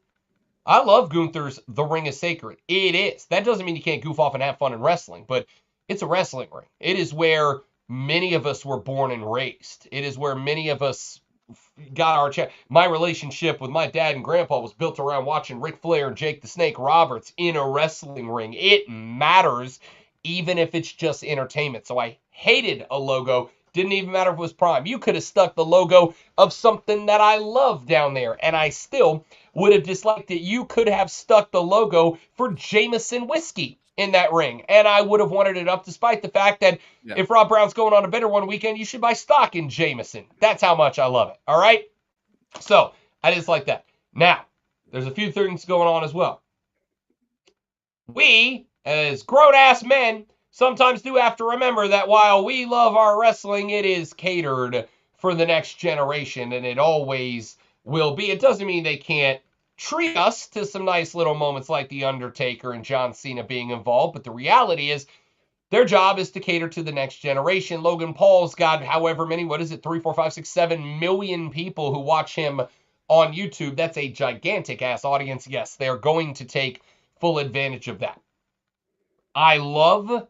I love Gunther's The Ring is Sacred. It is. That doesn't mean you can't goof off and have fun in wrestling, but it's a wrestling ring. It is where many of us were born and raised. It is where many of us got our chance. My relationship with my dad and grandpa was built around watching Ric Flair and Jake the Snake Roberts in a wrestling ring. It matters, even if it's just entertainment. So I hated a logo. Didn't even matter if it was Prime. You could have stuck the logo of something that I love down there, and I still would have disliked it. You could have stuck the logo for Jameson Whiskey in that ring, and I would have wanted it up, despite the fact that if Rob Brown's going on a bitter one weekend, you should buy stock in Jameson. That's how much I love it, all right? So, I just like that. Now, there's a few things going on as well. We, as grown-ass men, sometimes do have to remember that while we love our wrestling, it is catered for the next generation, and it always will be. It doesn't mean they can't treat us to some nice little moments like The Undertaker and John Cena being involved, but the reality is their job is to cater to the next generation. Logan Paul's got however many, 3, 4, 5, 6, 7 million people who watch him on YouTube. That's a gigantic-ass audience. Yes, they're going to take full advantage of that. I love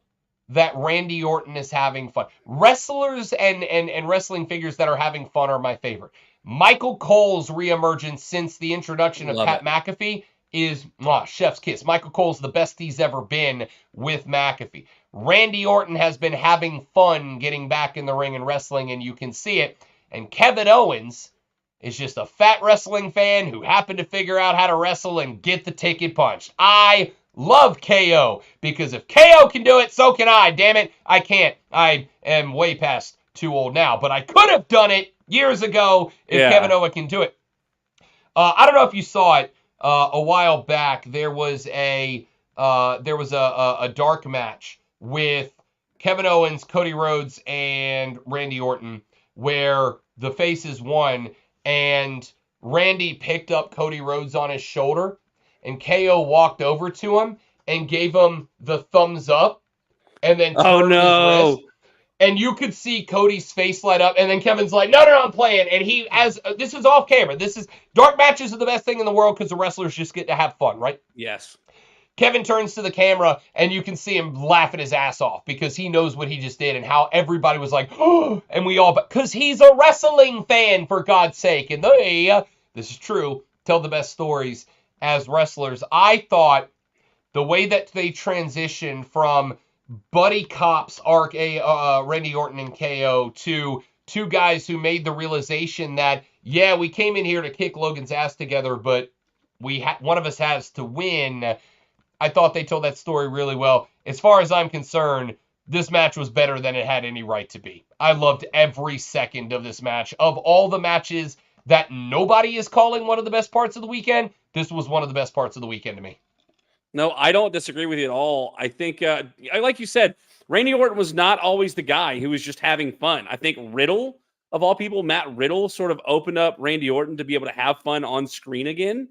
that Randy Orton is having fun. Wrestlers and wrestling figures that are having fun are my favorite. Michael Cole's reemergence since the introduction of Pat McAfee is chef's kiss. Michael Cole's the best he's ever been with McAfee. Randy Orton has been having fun getting back in the ring and wrestling, and you can see it. And Kevin Owens is just a fat wrestling fan who happened to figure out how to wrestle and get the ticket punched. I love KO, because if KO can do it, so can I. Damn it, I can't. I am way past too old now, but I could have done it years ago if Kevin Owens can do it. I don't know if you saw it a while back. There was a dark match with Kevin Owens, Cody Rhodes, and Randy Orton, where the faces won, and Randy picked up Cody Rhodes on his shoulder, and KO walked over to him and gave him the thumbs up, and then turned his wrist. And you could see Cody's face light up, and then Kevin's like, no, I'm playing. And this is off camera. Dark matches are the best thing in the world because the wrestlers just get to have fun, right? Yes. Kevin turns to the camera, and you can see him laughing his ass off because he knows what he just did and how everybody was like, oh, and we all, because he's a wrestling fan, for God's sake. And this is true, tell the best stories as wrestlers. I thought the way that they transitioned from buddy cops arc, Randy Orton and KO, to two guys who made the realization that, yeah, we came in here to kick Logan's ass together, but one of us has to win. I thought they told that story really well. As far as I'm concerned, this match was better than it had any right to be. I loved every second of this match. Of all the matches that nobody is calling one of the best parts of the weekend, this was one of the best parts of the weekend to me. No, I don't disagree with you at all. I think, like you said, Randy Orton was not always the guy who was just having fun. I think Riddle, of all people, Matt Riddle, sort of opened up Randy Orton to be able to have fun on screen again.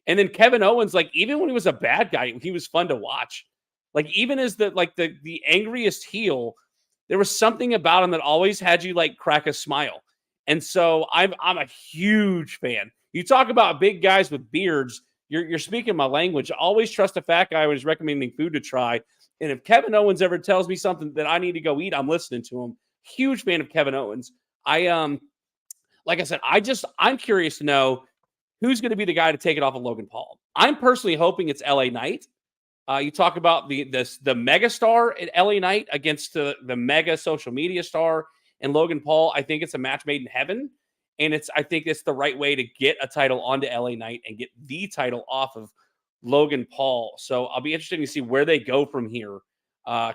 And then Kevin Owens, like, even when he was a bad guy, he was fun to watch. Like, even as the angriest heel, there was something about him that always had you like crack a smile. And so I'm a huge fan. You talk about big guys with beards, you're speaking my language. Always trust a fat guy when he's recommending food to try. And if Kevin Owens ever tells me something that I need to go eat, I'm listening to him. Huge fan of Kevin Owens. Like I said, I'm curious to know who's going to be the guy to take it off of Logan Paul. I'm personally hoping it's LA Knight. You talk about the mega star at LA Knight against the mega social media star and Logan Paul. I think it's a match made in heaven. And I think it's the right way to get a title onto LA Knight and get the title off of Logan Paul. So I'll be interested to see where they go from here,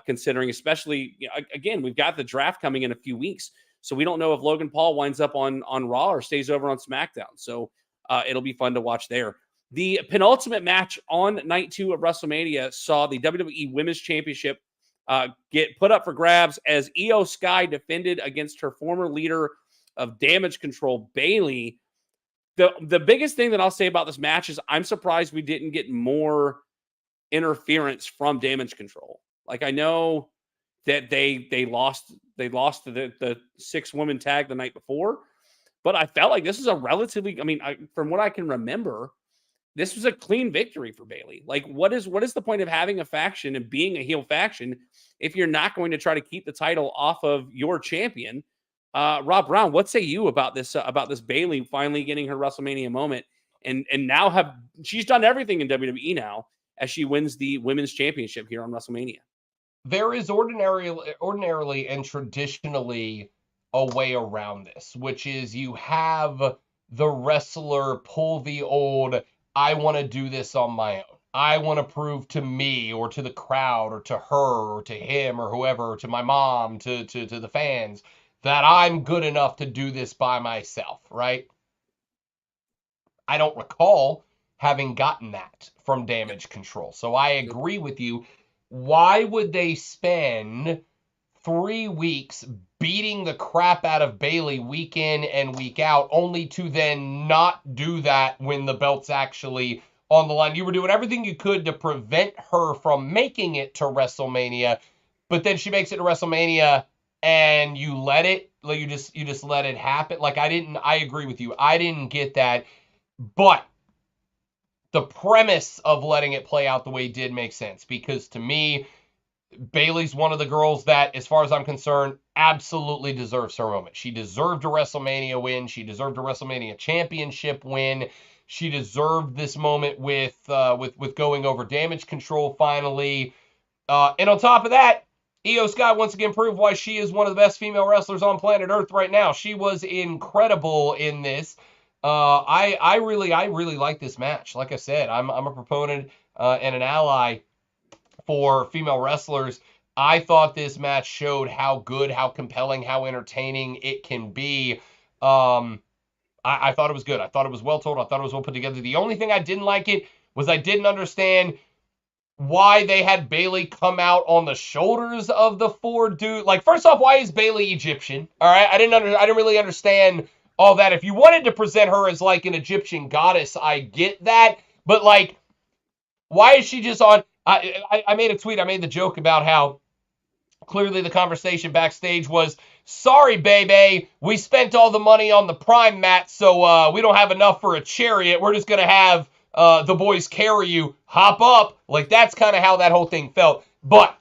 considering especially, again, we've got the draft coming in a few weeks. So we don't know if Logan Paul winds up on Raw or stays over on SmackDown. So it'll be fun to watch there. The penultimate match on night 2 of WrestleMania saw the WWE Women's Championship get put up for grabs as Io Sky defended against her former leader of Damage Control, Bayley. The biggest thing that I'll say about this match is I'm surprised we didn't get more interference from Damage Control. Like, I know that they lost the 6-woman tag the night before, but I felt like this is a relatively, from what I can remember, this was a clean victory for Bayley. Like, what is the point of having a faction and being a heel faction if you're not going to try to keep the title off of your champion? Rob Brown, what say you about this Bayley finally getting her WrestleMania moment and now she's done everything in WWE now as she wins the women's championship here on WrestleMania? There is ordinarily and traditionally a way around this, which is you have the wrestler pull the old, I want to do this on my own. I want to prove to me or to the crowd or to her or to him or whoever, or to my mom, to the fans, that I'm good enough to do this by myself, right? I don't recall having gotten that from Damage Control. So I agree with you. Why would they spend 3 weeks beating the crap out of Bayley week in and week out, only to then not do that when the belt's actually on the line? You were doing everything you could to prevent her from making it to WrestleMania, but then she makes it to WrestleMania and you let it, like you just let it happen. Like I agree with you. I didn't get that, but the premise of letting it play out the way it did make sense, because to me, Bayley's one of the girls that, as far as I'm concerned, absolutely deserves her moment. She deserved a WrestleMania win. She deserved a WrestleMania championship win. She deserved this moment with going over Damage Control finally. And on top of that, Io Sky once again proved why she is one of the best female wrestlers on planet Earth right now. She was incredible in this. I really like this match. Like I said, I'm a proponent and an ally for female wrestlers. I thought this match showed how good, how compelling, how entertaining it can be. I thought it was good. I thought it was well told. I thought it was well put together. The only thing I didn't like it was I didn't understand why they had Bayley come out on the shoulders of the 4 dude. Like, first off, why is Bayley Egyptian? All right, I didn't really understand all that. If you wanted to present her as like an Egyptian goddess, I get that. But like, why is she just on? I made a tweet. I made the joke about how clearly the conversation backstage was, sorry, baby, we spent all the money on the Prime mat, so we don't have enough for a chariot. We're just going to have the boys carry you. Hop up. Like, that's kind of how that whole thing felt. But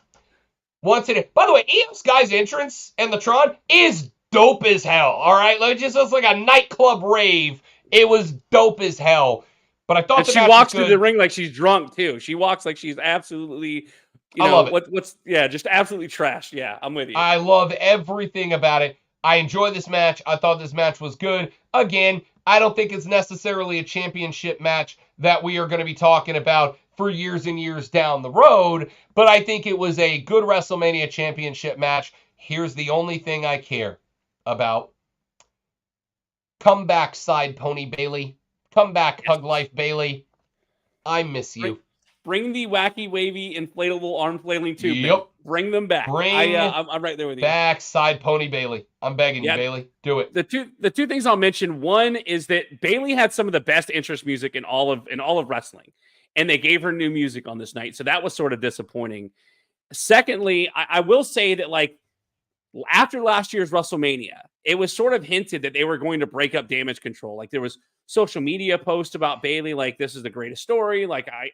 by the way, Io Sky's entrance and the Tron is dope as hell. All right, like, it just looks like a nightclub rave. It was dope as hell. But I thought and she walks through the ring like she's drunk too. She walks like she's absolutely, I love it. Just absolutely trashed. Yeah, I'm with you. I love everything about it. I enjoy this match. I thought this match was good. Again, I don't think it's necessarily a championship match that we are going to be talking about for years and years down the road, but I think it was a good WrestleMania championship match. Here's the only thing I care about. Come back, Side Pony Bayley. Come back, Hug Life Bayley. I miss you. Bring the wacky, wavy, inflatable arm flailing tube. Yep. Bring them back. I'm right there with you. Back, Side Pony Bayley. I'm begging you, Bayley. Do it. The two things I'll mention. One is that Bayley had some of the best interest music in all of wrestling, and they gave her new music on this night, so that was sort of disappointing. Secondly, I will say that, like, after last year's WrestleMania, it was sort of hinted that they were going to break up Damage Control. Like, there was social media posts about Bayley, like, this is the greatest story. Like, I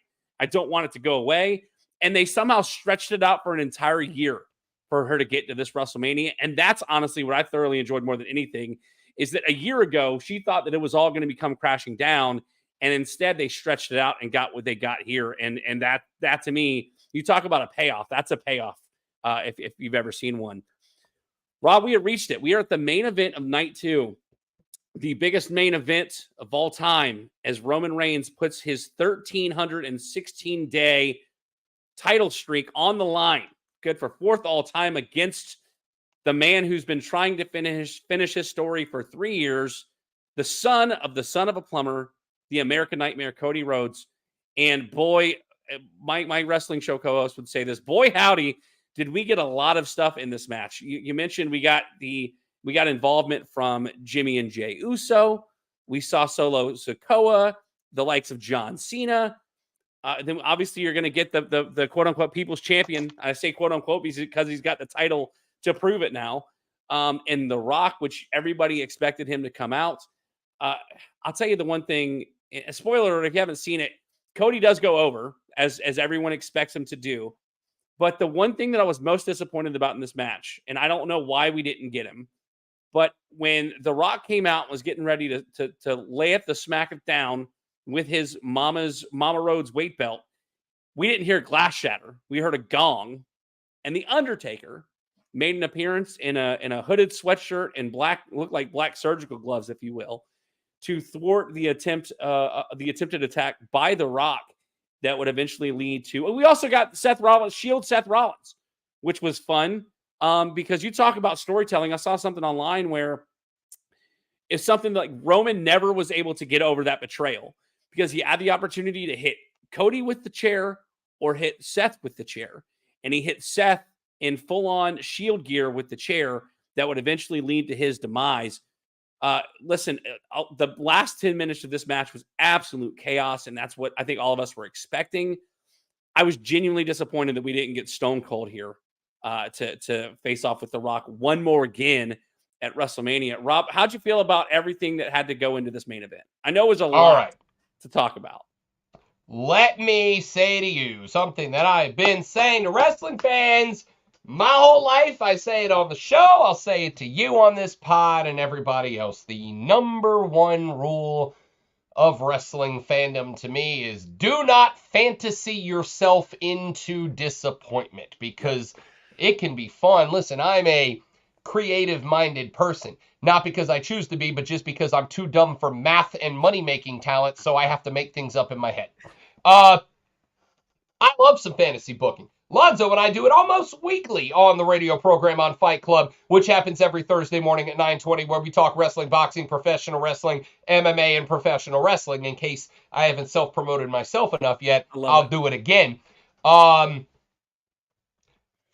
don't want it to go away. And they somehow stretched it out for an entire year for her to get to this WrestleMania. And that's honestly what I thoroughly enjoyed more than anything, is that a year ago, she thought that it was all going to come crashing down. And instead they stretched it out and got what they got here. And that to me, you talk about a payoff. That's a payoff if you've ever seen one. Rob, we have reached it. We are at the main event of night 2, the biggest main event of all time, as Roman Reigns puts his 1,316-day title streak on the line. Good for 4th all time against the man who's been trying to finish his story for 3 years, the son of a plumber, the American Nightmare, Cody Rhodes. And boy, my wrestling show co-host would say this, boy howdy, did we get a lot of stuff in this match. You mentioned we got involvement from Jimmy and Jey Uso. We saw Solo Sikoa, the likes of John Cena. Then obviously you're going to get the quote unquote people's champion. I say quote unquote because he's got the title to prove it now. And The Rock, which everybody expected him to come out. I'll tell you the one thing, spoiler alert, if you haven't seen it, Cody does go over, as everyone expects him to do. But the one thing that I was most disappointed about in this match, and I don't know why we didn't get him, but when The Rock came out and was getting ready to lay it the smack it down with his Mama Rhodes weight belt, we didn't hear glass shatter. We heard a gong, and The Undertaker made an appearance in a hooded sweatshirt and looked like black surgical gloves, if you will, to thwart the attempted attack by The Rock that would eventually lead to. We also got Seth Rollins, which was fun because you talk about storytelling. I saw something online where if something like Roman never was able to get over that betrayal because he had the opportunity to hit Cody with the chair or hit Seth with the chair, and he hit Seth in full-on Shield gear with the chair that would eventually lead to his demise. Listen, the last 10 minutes of this match was absolute chaos, and that's what I think all of us were expecting. I was genuinely disappointed that we didn't get Stone Cold here to face off with The Rock one more again at WrestleMania. Rob, how'd you feel about everything that had to go into this main event? I know it was a lot to talk about. Let me say to you something that I've been saying to wrestling fans my whole life. I say it on the show. I'll say it to you on this pod and everybody else. The number one rule of wrestling fandom to me is do not fantasy yourself into disappointment because it can be fun. Listen, I'm a creative-minded person. Not because I choose to be, but just because I'm too dumb for math and money-making talent, so I have to make things up in my head. I love some fantasy booking. Lonzo and I do it almost weekly on the radio program on Fight Club, which happens every Thursday morning at 9:20, where we talk wrestling, boxing, professional wrestling, MMA, and professional wrestling. In case I haven't self-promoted myself enough yet, I'll do it again.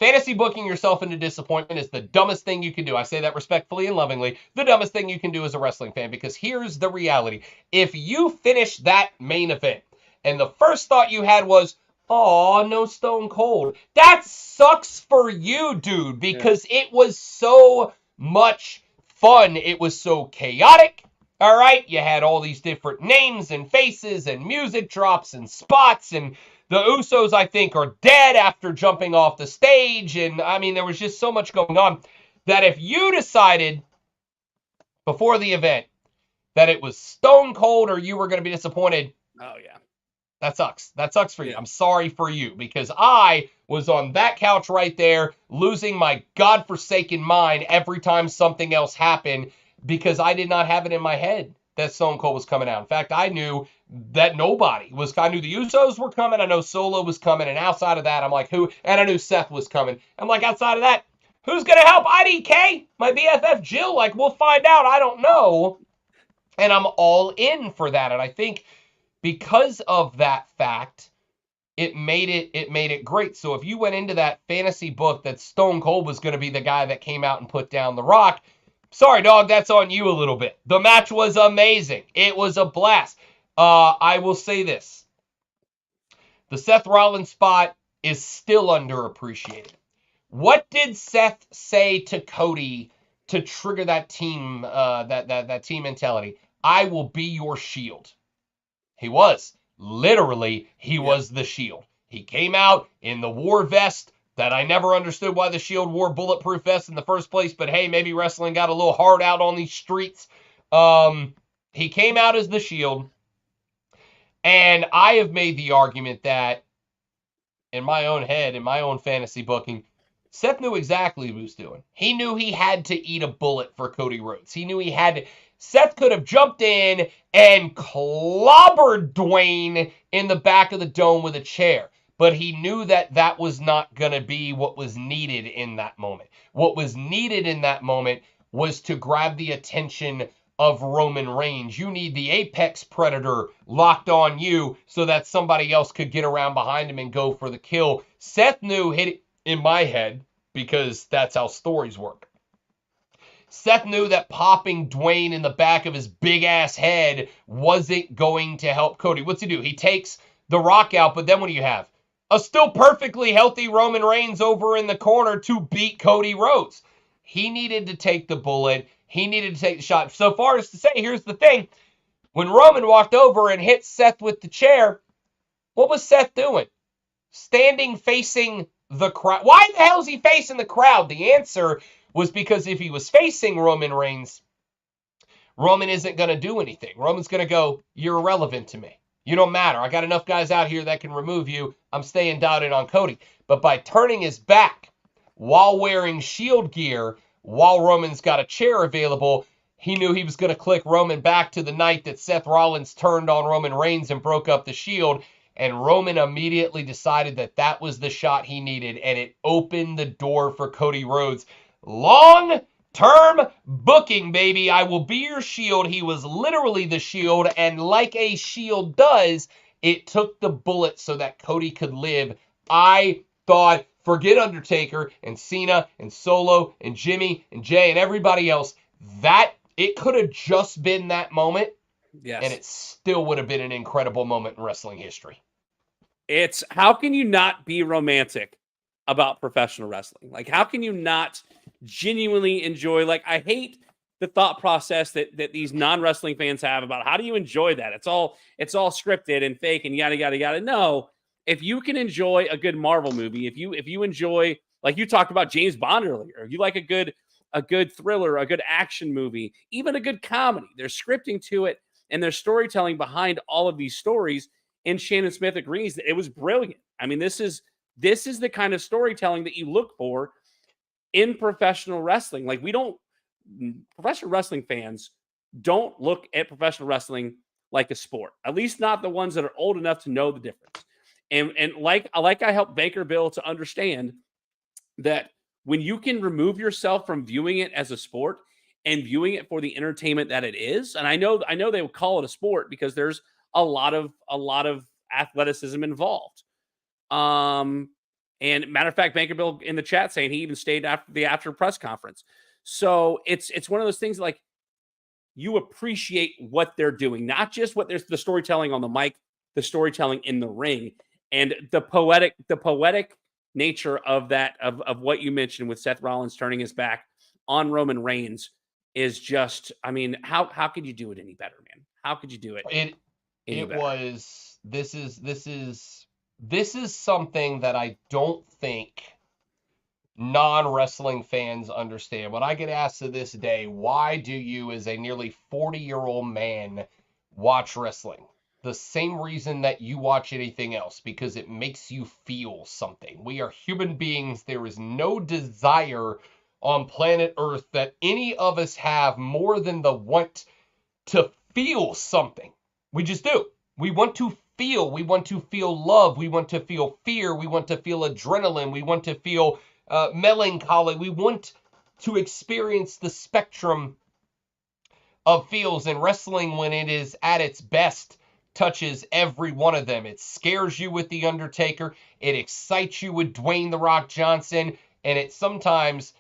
Fantasy booking yourself into disappointment is the dumbest thing you can do. I say that respectfully and lovingly. The dumbest thing you can do as a wrestling fan, because here's the reality. If you finish that main event, and the first thought you had was, "Oh, no Stone Cold," that sucks for you, dude, because it was so much fun. It was so chaotic. All right, you had all these different names and faces and music drops and spots, and the Usos, I think, are dead after jumping off the stage. And I mean, there was just so much going on that if you decided before the event that it was Stone Cold or you were going to be disappointed, oh yeah, that sucks. That sucks for you. I'm sorry for you, because I was on that couch right there losing my godforsaken mind every time something else happened, because I did not have it in my head that Stone Cold was coming out. In fact, I knew that nobody was. I knew the Usos were coming. I know Solo was coming. And outside of that, I'm like, who? And I knew Seth was coming. I'm like, outside of that, who's going to help IDK? My BFF Jill? Like, we'll find out. I don't know. And I'm all in for that. And I think because of that fact, it made it great. So if you went into that fantasy book that Stone Cold was going to be the guy that came out and put down The Rock, sorry, dog, that's on you a little bit. The match was amazing. It was a blast. I will say this. The Seth Rollins spot is still underappreciated. What did Seth say to Cody to trigger that team, that team mentality? I will be your shield. He was. Literally, he was the Shield. He came out in the war vest that I never understood why the Shield wore bulletproof vests in the first place, but hey, maybe wrestling got a little hard out on these streets. He came out as the Shield, and I have made the argument that in my own head, in my own fantasy booking, Seth knew exactly what he was doing. He knew he had to eat a bullet for Cody Rhodes. He knew he had to. Seth could have jumped in and clobbered Dwayne in the back of the dome with a chair, but he knew that that was not going to be what was needed in that moment. What was needed in that moment was to grab the attention of Roman Reigns. You need the apex predator locked on you so that somebody else could get around behind him and go for the kill. Seth knew, hit it in my head, because that's how stories work. Seth knew that popping Dwayne in the back of his big-ass head wasn't going to help Cody. What's he do? He takes The Rock out, but then what do you have? A still perfectly healthy Roman Reigns over in the corner to beat Cody Rhodes. He needed to take the bullet. He needed to take the shot. So far as to say, here's the thing. When Roman walked over and hit Seth with the chair, what was Seth doing? Standing facing the crowd. Why the hell is he facing the crowd? The answer was because if he was facing Roman Reigns, Roman isn't going to do anything. Roman's going to go, you're irrelevant to me. You don't matter. I got enough guys out here that can remove you. I'm staying dotted on Cody. But by turning his back while wearing Shield gear, while Roman's got a chair available, he knew he was going to click Roman back to the night that Seth Rollins turned on Roman Reigns and broke up the Shield. And Roman immediately decided that that was the shot he needed. And it opened the door for Cody Rhodes. Long-term booking, baby. I will be your Shield. He was literally the Shield. And like a Shield does, it took the bullet so that Cody could live. I thought, forget Undertaker and Cena and Solo and Jimmy and Jay and everybody else, that it could have just been that moment. Yes. And it still would have been an incredible moment in wrestling history. It's, how can you not be romantic about professional wrestling? Like, how can you not genuinely enjoy, like, I hate the thought process that these non-wrestling fans have about how do you enjoy that? It's all scripted and fake and yada, yada, yada. No, if you can enjoy a good Marvel movie, if you enjoy, like you talked about James Bond earlier, if you like a good thriller, a good action movie, even a good comedy, there's scripting to it and there's storytelling behind all of these stories. And Shannon Smith agrees that it was brilliant. I mean, this is the kind of storytelling that you look for in professional wrestling. Like, professional wrestling fans don't look at professional wrestling like a sport, at least not the ones that are old enough to know the difference. And like I helped Banker Bill to understand that when you can remove yourself from viewing it as a sport and viewing it for the entertainment that it is, and I know they would call it a sport because there's a lot of athleticism involved. And matter of fact, Banker Bill in the chat saying he even stayed after press conference. So it's one of those things like you appreciate what they're doing, not just what there's the storytelling on the mic, the storytelling in the ring, and the poetic nature of that, of what you mentioned with Seth Rollins turning his back on Roman Reigns is just, I mean, how could you do it any better, man? How could you do it? This is something that I don't think non-wrestling fans understand. When I get asked to this day, why do you, as a nearly 40-year-old man, watch wrestling? The same reason that you watch anything else, because it makes you feel something. We are human beings. There is no desire on planet Earth that any of us have more than the want to feel something. We just do. We want to feel. We want to feel love. We want to feel fear. We want to feel adrenaline. We want to feel melancholy. We want to experience the spectrum of feels. And wrestling, when it is at its best, touches every one of them. It scares you with The Undertaker. It excites you with Dwayne "The Rock" Johnson. And it sometimes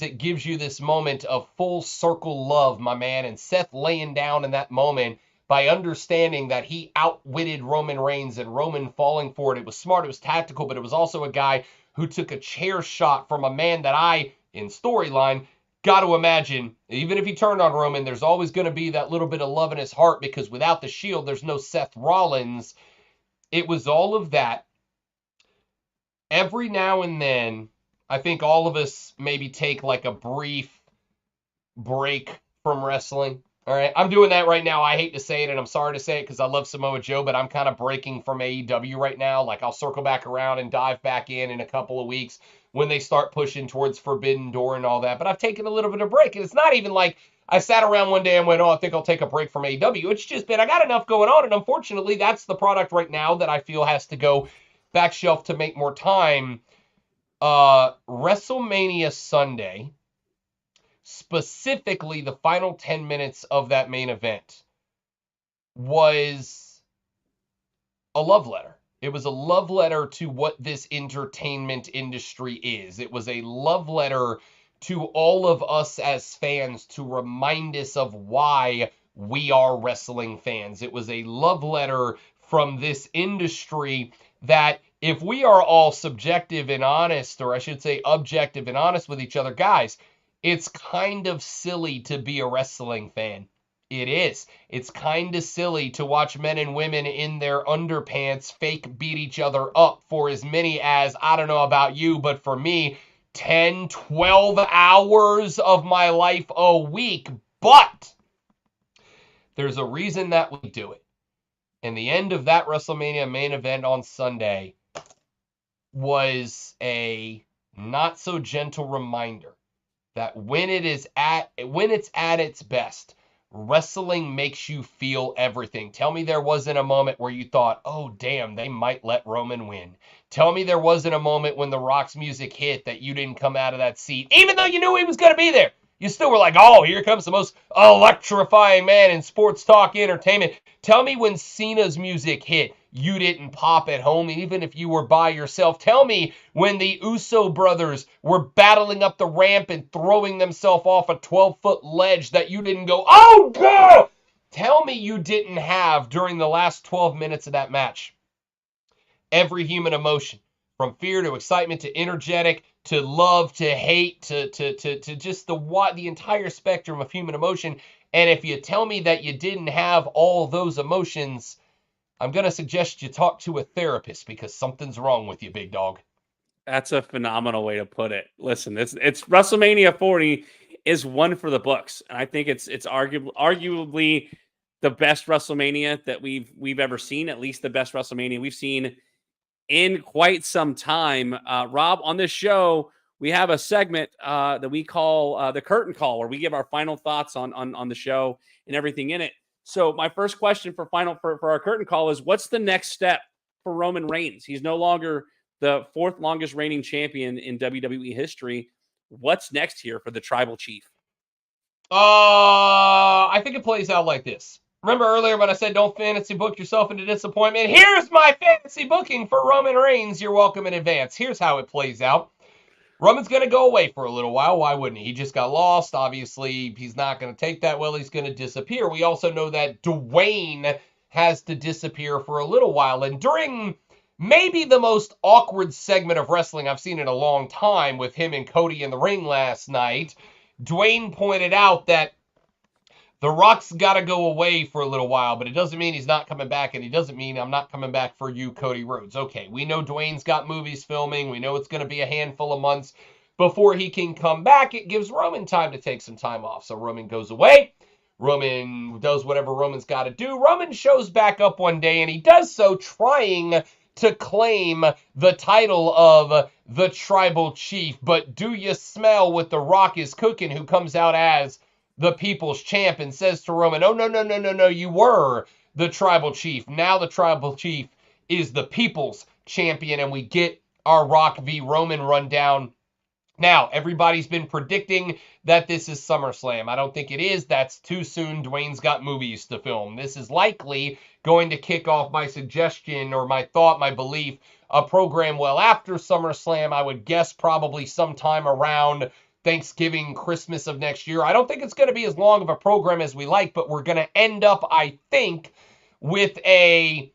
it gives you this moment of full circle love, my man. And Seth laying down in that moment, by understanding that he outwitted Roman Reigns and Roman falling for it. It was smart, it was tactical, but it was also a guy who took a chair shot from a man that I, in storyline, got to imagine, even if he turned on Roman, there's always going to be that little bit of love in his heart, because without the Shield, there's no Seth Rollins. It was all of that. Every now and then, I think all of us maybe take like a brief break from wrestling. All right, I'm doing that right now. I hate to say it, and I'm sorry to say it because I love Samoa Joe, but I'm kind of breaking from AEW right now. Like, I'll circle back around and dive back in a couple of weeks when they start pushing towards Forbidden Door and all that. But I've taken a little bit of break, and it's not even like I sat around one day and went, oh, I think I'll take a break from AEW. It's just been, I got enough going on, and unfortunately, that's the product right now that I feel has to go back shelf to make more time. WrestleMania Sunday, specifically the final 10 minutes of that main event, was a love letter. It was a love letter to what this entertainment industry is. It was a love letter to all of us as fans to remind us of why we are wrestling fans. It was a love letter from this industry that, if we are all subjective and honest, or I should say objective and honest with each other, guys, it's kind of silly to be a wrestling fan. It is. It's kind of silly to watch men and women in their underpants fake beat each other up for as many as, I don't know about you, but for me, 10, 12 hours of my life a week. But there's a reason that we do it. And the end of that WrestleMania main event on Sunday was a not so gentle reminder that when it's at its best, wrestling makes you feel everything. Tell me there wasn't a moment where you thought, oh damn, they might let Roman win. Tell me there wasn't a moment when The Rock's music hit that you didn't come out of that seat, even though you knew he was going to be there. You still were like, oh, here comes the most electrifying man in sports talk entertainment. Tell me when Cena's music hit, you didn't pop at home, even if you were by yourself. Tell me when the Uso brothers were battling up the ramp and throwing themselves off a 12-foot ledge that you didn't go, oh, God! Tell me you didn't have, during the last 12 minutes of that match, every human emotion, from fear to excitement to energetic to love to hate to just the entire spectrum of human emotion. And if you tell me that you didn't have all those emotions, I'm going to suggest you talk to a therapist because something's wrong with you, big dog. That's a phenomenal way to put it. Listen, it's WrestleMania 40 is one for the books, and I think it's arguably the best WrestleMania that we've ever seen. At least the best WrestleMania we've seen in quite some time. Rob, on this show, we have a segment that we call the curtain call, where we give our final thoughts on the show and everything in it. So my first question for our curtain call is, what's the next step for Roman Reigns? He's no longer the fourth longest reigning champion in WWE history. What's next here for the Tribal Chief? I think it plays out like this. Remember earlier when I said don't fantasy book yourself into disappointment? Here's my fantasy booking for Roman Reigns. You're welcome in advance. Here's how it plays out. Roman's going to go away for a little while. Why wouldn't he? He just got lost. Obviously, he's not going to take that well. He's going to disappear. We also know that Dwayne has to disappear for a little while. And during maybe the most awkward segment of wrestling I've seen in a long time with him and Cody in the ring last night, Dwayne pointed out that The Rock's got to go away for a little while, but it doesn't mean he's not coming back, and he doesn't mean I'm not coming back for you, Cody Rhodes. Okay, we know Dwayne's got movies filming. We know it's going to be a handful of months before he can come back. It gives Roman time to take some time off. So Roman goes away. Roman does whatever Roman's got to do. Roman shows back up one day, and he does so trying to claim the title of the Tribal Chief. But do you smell what The Rock is cooking, who comes out as the People's Champ and says to Roman, oh, no, you were the Tribal Chief. Now the Tribal Chief is the People's Champion, and we get our Rock v. Roman rundown. Now, everybody's been predicting that this is SummerSlam. I don't think it is. That's too soon. Dwayne's got movies to film. This is likely going to kick off my suggestion or my thought, my belief, a program well after SummerSlam. I would guess probably sometime around Thanksgiving, Christmas of next year. I don't think it's going to be as long of a program as we like, but we're going to end up, I think, with a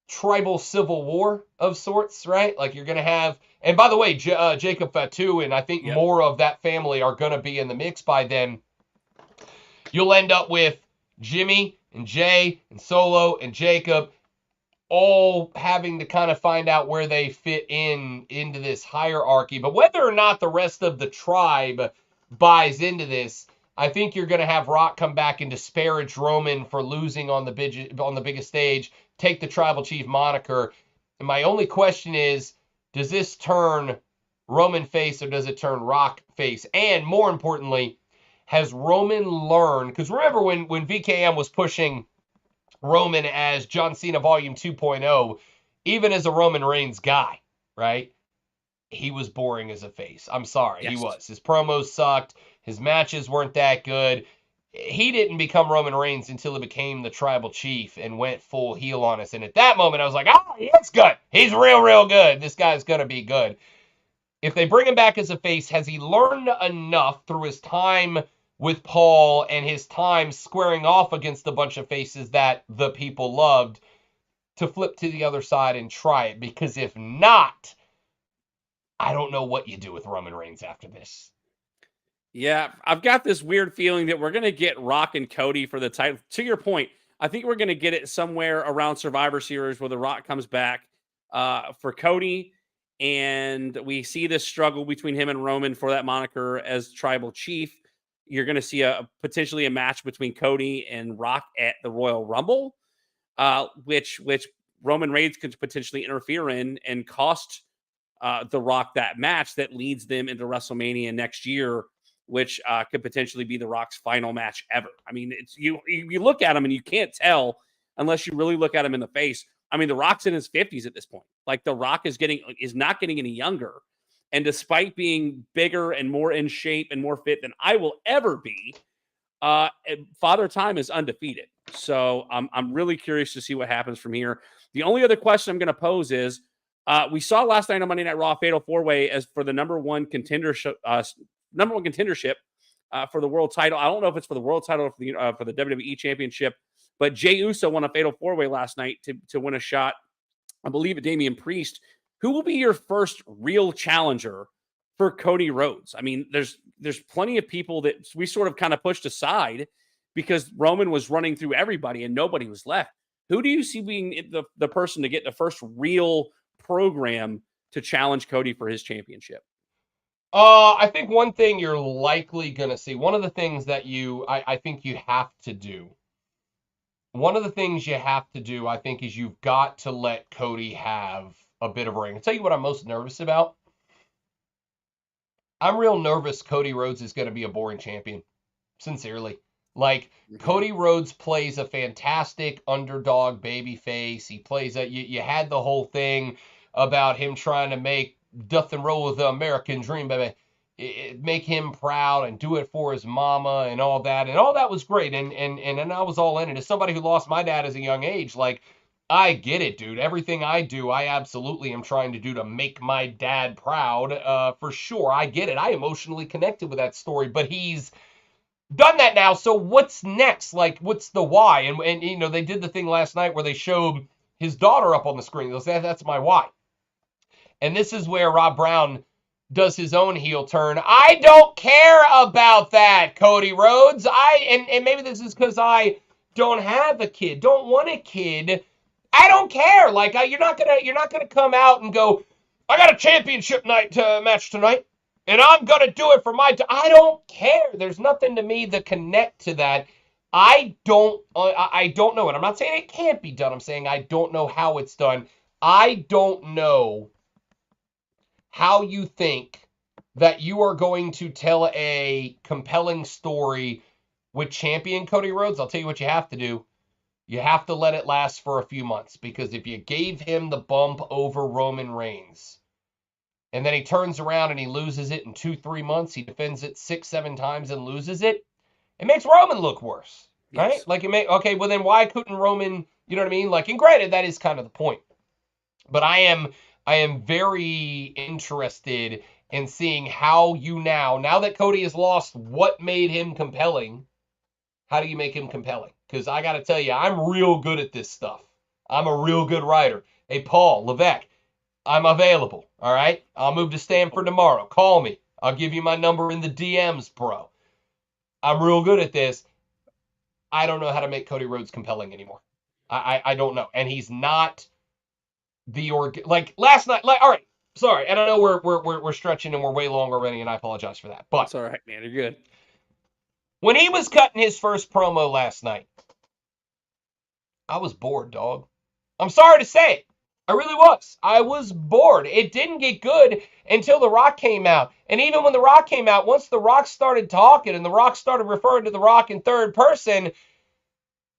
tribal civil war of sorts, right? Like you're going to have, and by the way, Jacob Fatu and I think more of that family are going to be in the mix by then. You'll end up with Jimmy and Jay and Solo and Jacob all having to kind of find out where they fit into this hierarchy. But whether or not the rest of the tribe buys into this, I think you're going to have Rock come back and disparage Roman for losing on the biggest stage, take the Tribal Chief moniker. And my only question is, does this turn Roman face or does it turn Rock face? And more importantly, has Roman learned? Because remember when VKM was pushing Roman as John Cena Volume 2.0, even as a Roman Reigns guy, right? He was boring as a face. I'm sorry, He was. His promos sucked. His matches weren't that good. He didn't become Roman Reigns until he became the Tribal Chief and went full heel on us. And at that moment, I was like, he's good. He's real good. This guy's going to be good. If they bring him back as a face, has he learned enough through his time with Paul and his time squaring off against a bunch of faces that the people loved to flip to the other side and try it? Because if not, I don't know what you do with Roman Reigns after this. Yeah, I've got this weird feeling that we're going to get Rock and Cody for the title. To your point, I think we're going to get it somewhere around Survivor Series where the Rock comes back for Cody, and we see this struggle between him and Roman for that moniker as Tribal Chief. You're going to see a potentially a match between Cody and Rock at the Royal Rumble, which Roman Reigns could potentially interfere in and cost The Rock that match that leads them into WrestleMania next year, which could potentially be The Rock's final match ever. I mean, it's you look at him and you can't tell unless you really look at him in the face. I mean, The Rock's in his 50s at this point. Like The Rock is not getting any younger. And despite being bigger and more in shape and more fit than I will ever be, Father Time is undefeated. So I'm really curious to see what happens from here. The only other question I'm going to pose is, we saw last night on Monday Night Raw Fatal 4-Way as for the number one contendership for the world title. I don't know if it's for the world title or for the WWE Championship, but Jey Uso won a Fatal 4-Way last night to win a shot, I believe, at Damian Priest. Who will be your first real challenger for Cody Rhodes? I mean, there's plenty of people that we sort of kind of pushed aside because Roman was running through everybody and nobody was left. Who do you see being the person to get the first real program to challenge Cody for his championship? I think one thing you're likely going to see, one of the things that I think you have to do, one of the things you have to do, I think, is you've got to let Cody have a bit of a ring. I'll tell you what I'm most nervous about. I'm real nervous Cody Rhodes is going to be a boring champion. Sincerely. Like, Cody Rhodes plays a fantastic underdog babyface. He plays that. You had the whole thing about him trying to make nothing roll with the American dream, baby. Make him proud and do it for his mama and all that. And all that was great. And I was all in it. As somebody who lost my dad as a young age, like, I get it, dude. Everything I do, I absolutely am trying to do to make my dad proud, for sure. I get it. I emotionally connected with that story, but he's done that now. So what's next? Like, what's the why? And you know, they did the thing last night where they showed his daughter up on the screen. They'll say, that's my why. And this is where Rob Brown does his own heel turn. I don't care about that, Cody Rhodes. And maybe this is because I don't have a kid, don't want a kid. I don't care. Like, you're not gonna come out and go, I got a championship match tonight, and I'm gonna do it for I don't care. There's nothing to me that connect to that. I don't know it. I'm not saying it can't be done. I'm saying I don't know how it's done. I don't know how you think that you are going to tell a compelling story with champion Cody Rhodes. I'll tell you what you have to do. You have to let it last for a few months, because if you gave him the bump over Roman Reigns and then he turns around and he loses it in 2-3 months, he defends it 6-7 times and loses it, it makes Roman look worse, right? Yes. Like, okay, well then why couldn't Roman, you know what I mean? Like, and granted, that is kind of the point, but I am very interested in seeing how you now that Cody has lost, what made him compelling? How do you make him compelling? Because I got to tell you, I'm real good at this stuff. I'm a real good writer. Hey, Paul Levesque, I'm available, all right? I'll move to Stanford tomorrow. Call me. I'll give you my number in the DMs, bro. I'm real good at this. I don't know how to make Cody Rhodes compelling anymore. I don't know. And he's not like last night. Like, all right, sorry. And I know we're stretching and we're way long already, and I apologize for that. But it's all right, man. You're good. When he was cutting his first promo last night, I was bored, dog. I'm sorry to say it. I really was. I was bored. It didn't get good until The Rock came out. And even when The Rock came out, once The Rock started talking and The Rock started referring to The Rock in third person,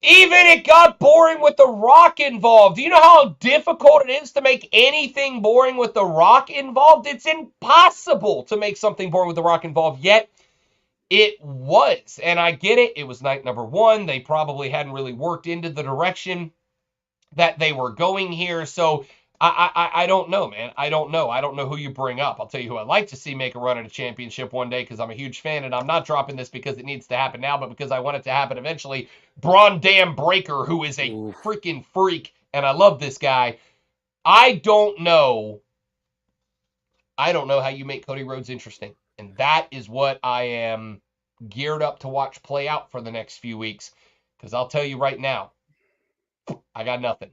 even it got boring with The Rock involved. Do you know how difficult it is to make anything boring with The Rock involved? It's impossible to make something boring with The Rock involved, yet it was. And I get it. It was night number one. They probably hadn't really worked into the direction that they were going here. So I don't know, man. I don't know. I don't know who you bring up. I'll tell you who I'd like to see make a run at a championship one day, because I'm a huge fan, and I'm not dropping this because it needs to happen now, but because I want it to happen eventually. Braun Dam Breaker, who is a freaking freak, and I love this guy. I don't know how you make Cody Rhodes interesting. And that is what I am geared up to watch play out for the next few weeks. Because I'll tell you right now, I got nothing.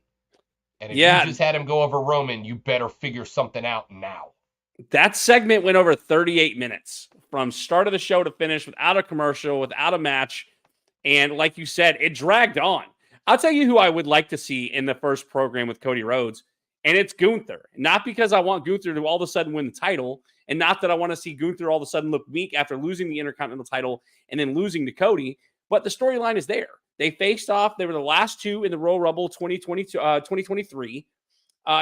And if you Yeah, just had him go over Roman, you better figure something out now. that segment went over 38 minutes from start of the show to finish without a commercial, without a match. And like you said, it dragged on. I'll tell you who I would like to see in the first program with Cody Rhodes, and it's Gunther. Not because I want Gunther to all of a sudden win the title, and not that I want to see Gunther all of a sudden look weak after losing the Intercontinental title and then losing to Cody, but the storyline is there. They faced off. They were the last two in the Royal Rumble 2023.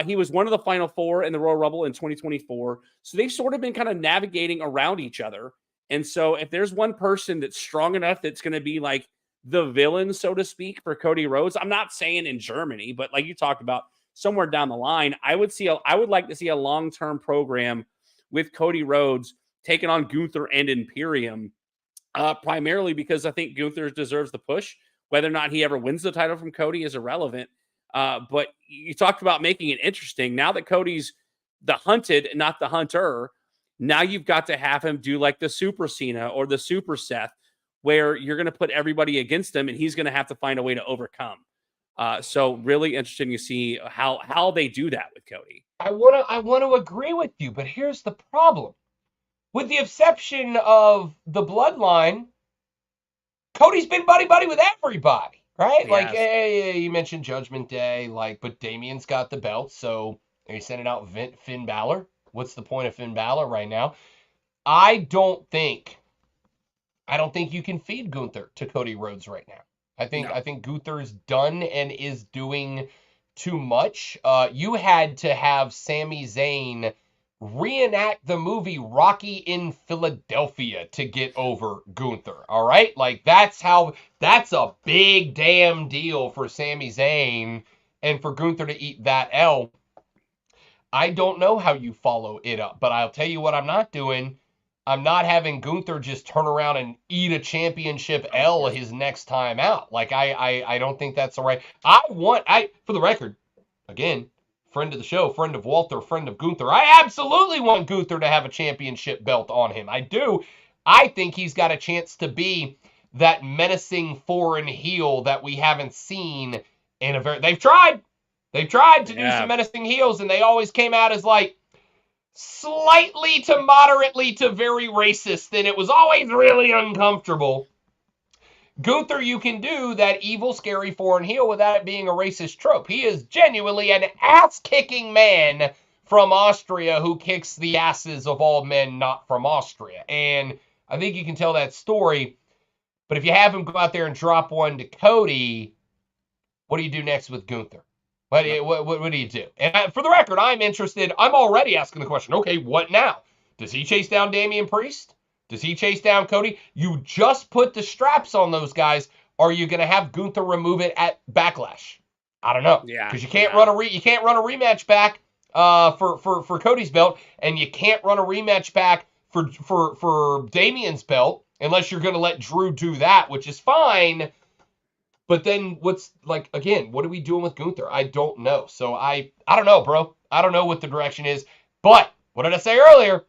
He was one of the final four in the Royal Rumble in 2024. So they've sort of been kind of navigating around each other. And so if there's one person that's strong enough that's going to be like the villain, so to speak, for Cody Rhodes, I'm not saying in Germany, but like you talked about, somewhere down the line, I would like to see a long-term program with Cody Rhodes taking on Gunther and Imperium, primarily because I think Gunther deserves the push. Whether or not he ever wins the title from Cody is irrelevant. But you talked about making it interesting. Now that Cody's the hunted, not the hunter, now you've got to have him do like the Super Cena or the Super Seth, where you're going to put everybody against him and he's going to have to find a way to overcome. So really interesting to see how they do that with Cody. I want to agree with you, but here's the problem. With the exception of the Bloodline, Cody's been buddy-buddy with everybody, right? Yes. Like, hey, you mentioned Judgment Day, but Damian's got the belt, so are you sending out Finn Balor? What's the point of Finn Balor right now? I don't think you can feed Gunther to Cody Rhodes right now. I think Gunther is done and is doing too much. You had to have Sami Zayn reenact the movie Rocky in Philadelphia to get over Gunther, all right? Like, that's a big damn deal for Sami Zayn and for Gunther to eat that L. I don't know how you follow it up, but I'll tell you what I'm not doing. I'm not having Gunther just turn around and eat a championship L his next time out. Like, I don't think that's all right. For the record, again, friend of the show, friend of Walter, friend of Gunther, I absolutely want Gunther to have a championship belt on him. I do. I think he's got a chance to be that menacing foreign heel that we haven't seen in a very... They've tried to do some menacing heels, and they always came out as like slightly to moderately to very racist, and it was always really uncomfortable. Gunther, you can do that evil, scary foreign heel without it being a racist trope. He is genuinely an ass-kicking man from Austria who kicks the asses of all men not from Austria. And I think you can tell that story. But if you have him go out there and drop one to Cody, what do you do next with Gunther? What do you do? And for the record, I'm interested. I'm already asking the question, okay, what now? Does he chase down Damian Priest? Does he chase down Cody? You just put the straps on those guys. Are you going to have Gunther remove it at Backlash? I don't know. Yeah. Because you can't run a rematch back for Cody's belt, and you can't run a rematch back for Damian's belt unless you're going to let Drew do that, which is fine. But then what are we doing with Gunther? I don't know. So I don't know, bro. I don't know what the direction is. But what did I say earlier?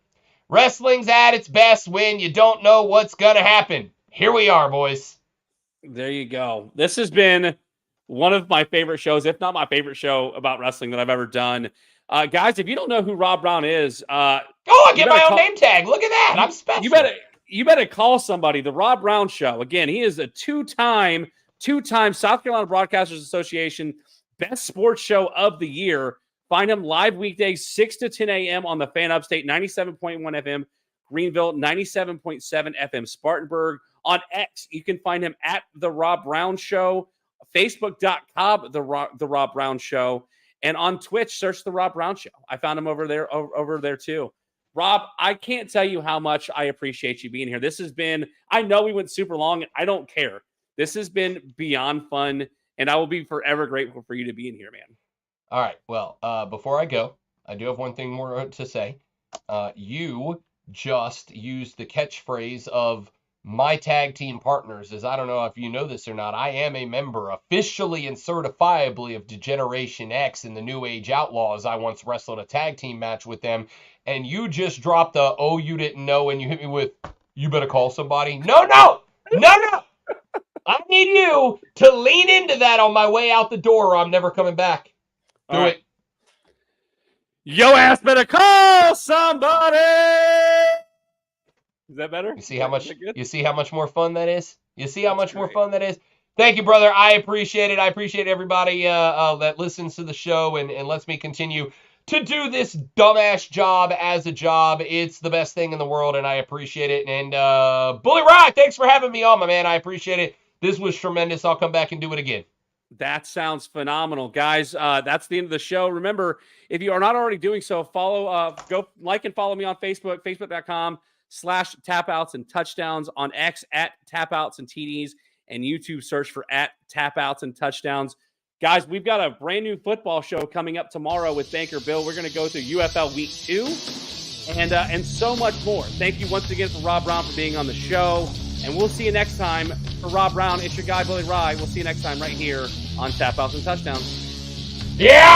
Wrestling's at its best when you don't know what's going to happen. Here we are, boys. There you go. This has been one of my favorite shows, if not my favorite show about wrestling that I've ever done. Guys, if you don't know who Rob Brown is... I get my own name tag. Look at that. I'm special. You better call somebody. The Rob Brown Show. Again, he is a two-time South Carolina Broadcasters Association Best Sports Show of the Year. Find him live weekdays, 6 to 10 a.m. on the Fan Upstate, 97.1 FM, Greenville, 97.7 FM, Spartanburg. On X, you can find him at The Rob Brown Show, Facebook.com, The Rob Brown Show, and on Twitch, search The Rob Brown Show. I found him over there too. Rob, I can't tell you how much I appreciate you being here. This has been, I know we went super long. I don't care. This has been beyond fun, and I will be forever grateful for you to be in here, man. All right. Well, before I go, I do have one thing more to say. You just used the catchphrase of my tag team partners, as I don't know if you know this or not, I am a member officially and certifiably of Degeneration X and the New Age Outlaws. I once wrestled a tag team match with them, and you just dropped the, oh, you didn't know, and you hit me with, you better call somebody. No. I need you to lean into that on my way out the door, or I'm never coming back. Do it. Yo ass better call somebody. Is that better? You see how much more fun that is? You see how much more fun that is? Thank you, brother. I appreciate it. I appreciate everybody that listens to the show and lets me continue to do this dumbass job as a job. It's the best thing in the world, and I appreciate it. And Bully Rye, thanks for having me on, my man. I appreciate it. This was tremendous. I'll come back and do it again. That sounds phenomenal, guys. That's the end of the show. Remember, if you are not already doing so, go like and follow me on Facebook, facebook.com/tapouts and touchdowns, on X @tapouts and TDs, and YouTube search for @tapouts and touchdowns. Guys, we've got a brand new football show coming up tomorrow with Banker Bill. We're going to go through UFL Week 2 and so much more. Thank you once again for Rob Brown for being on the show. And we'll see you next time. For Rob Brown, it's your guy, Bully Rye. We'll see you next time right here on Tap Outs and Touchdowns. Yeah!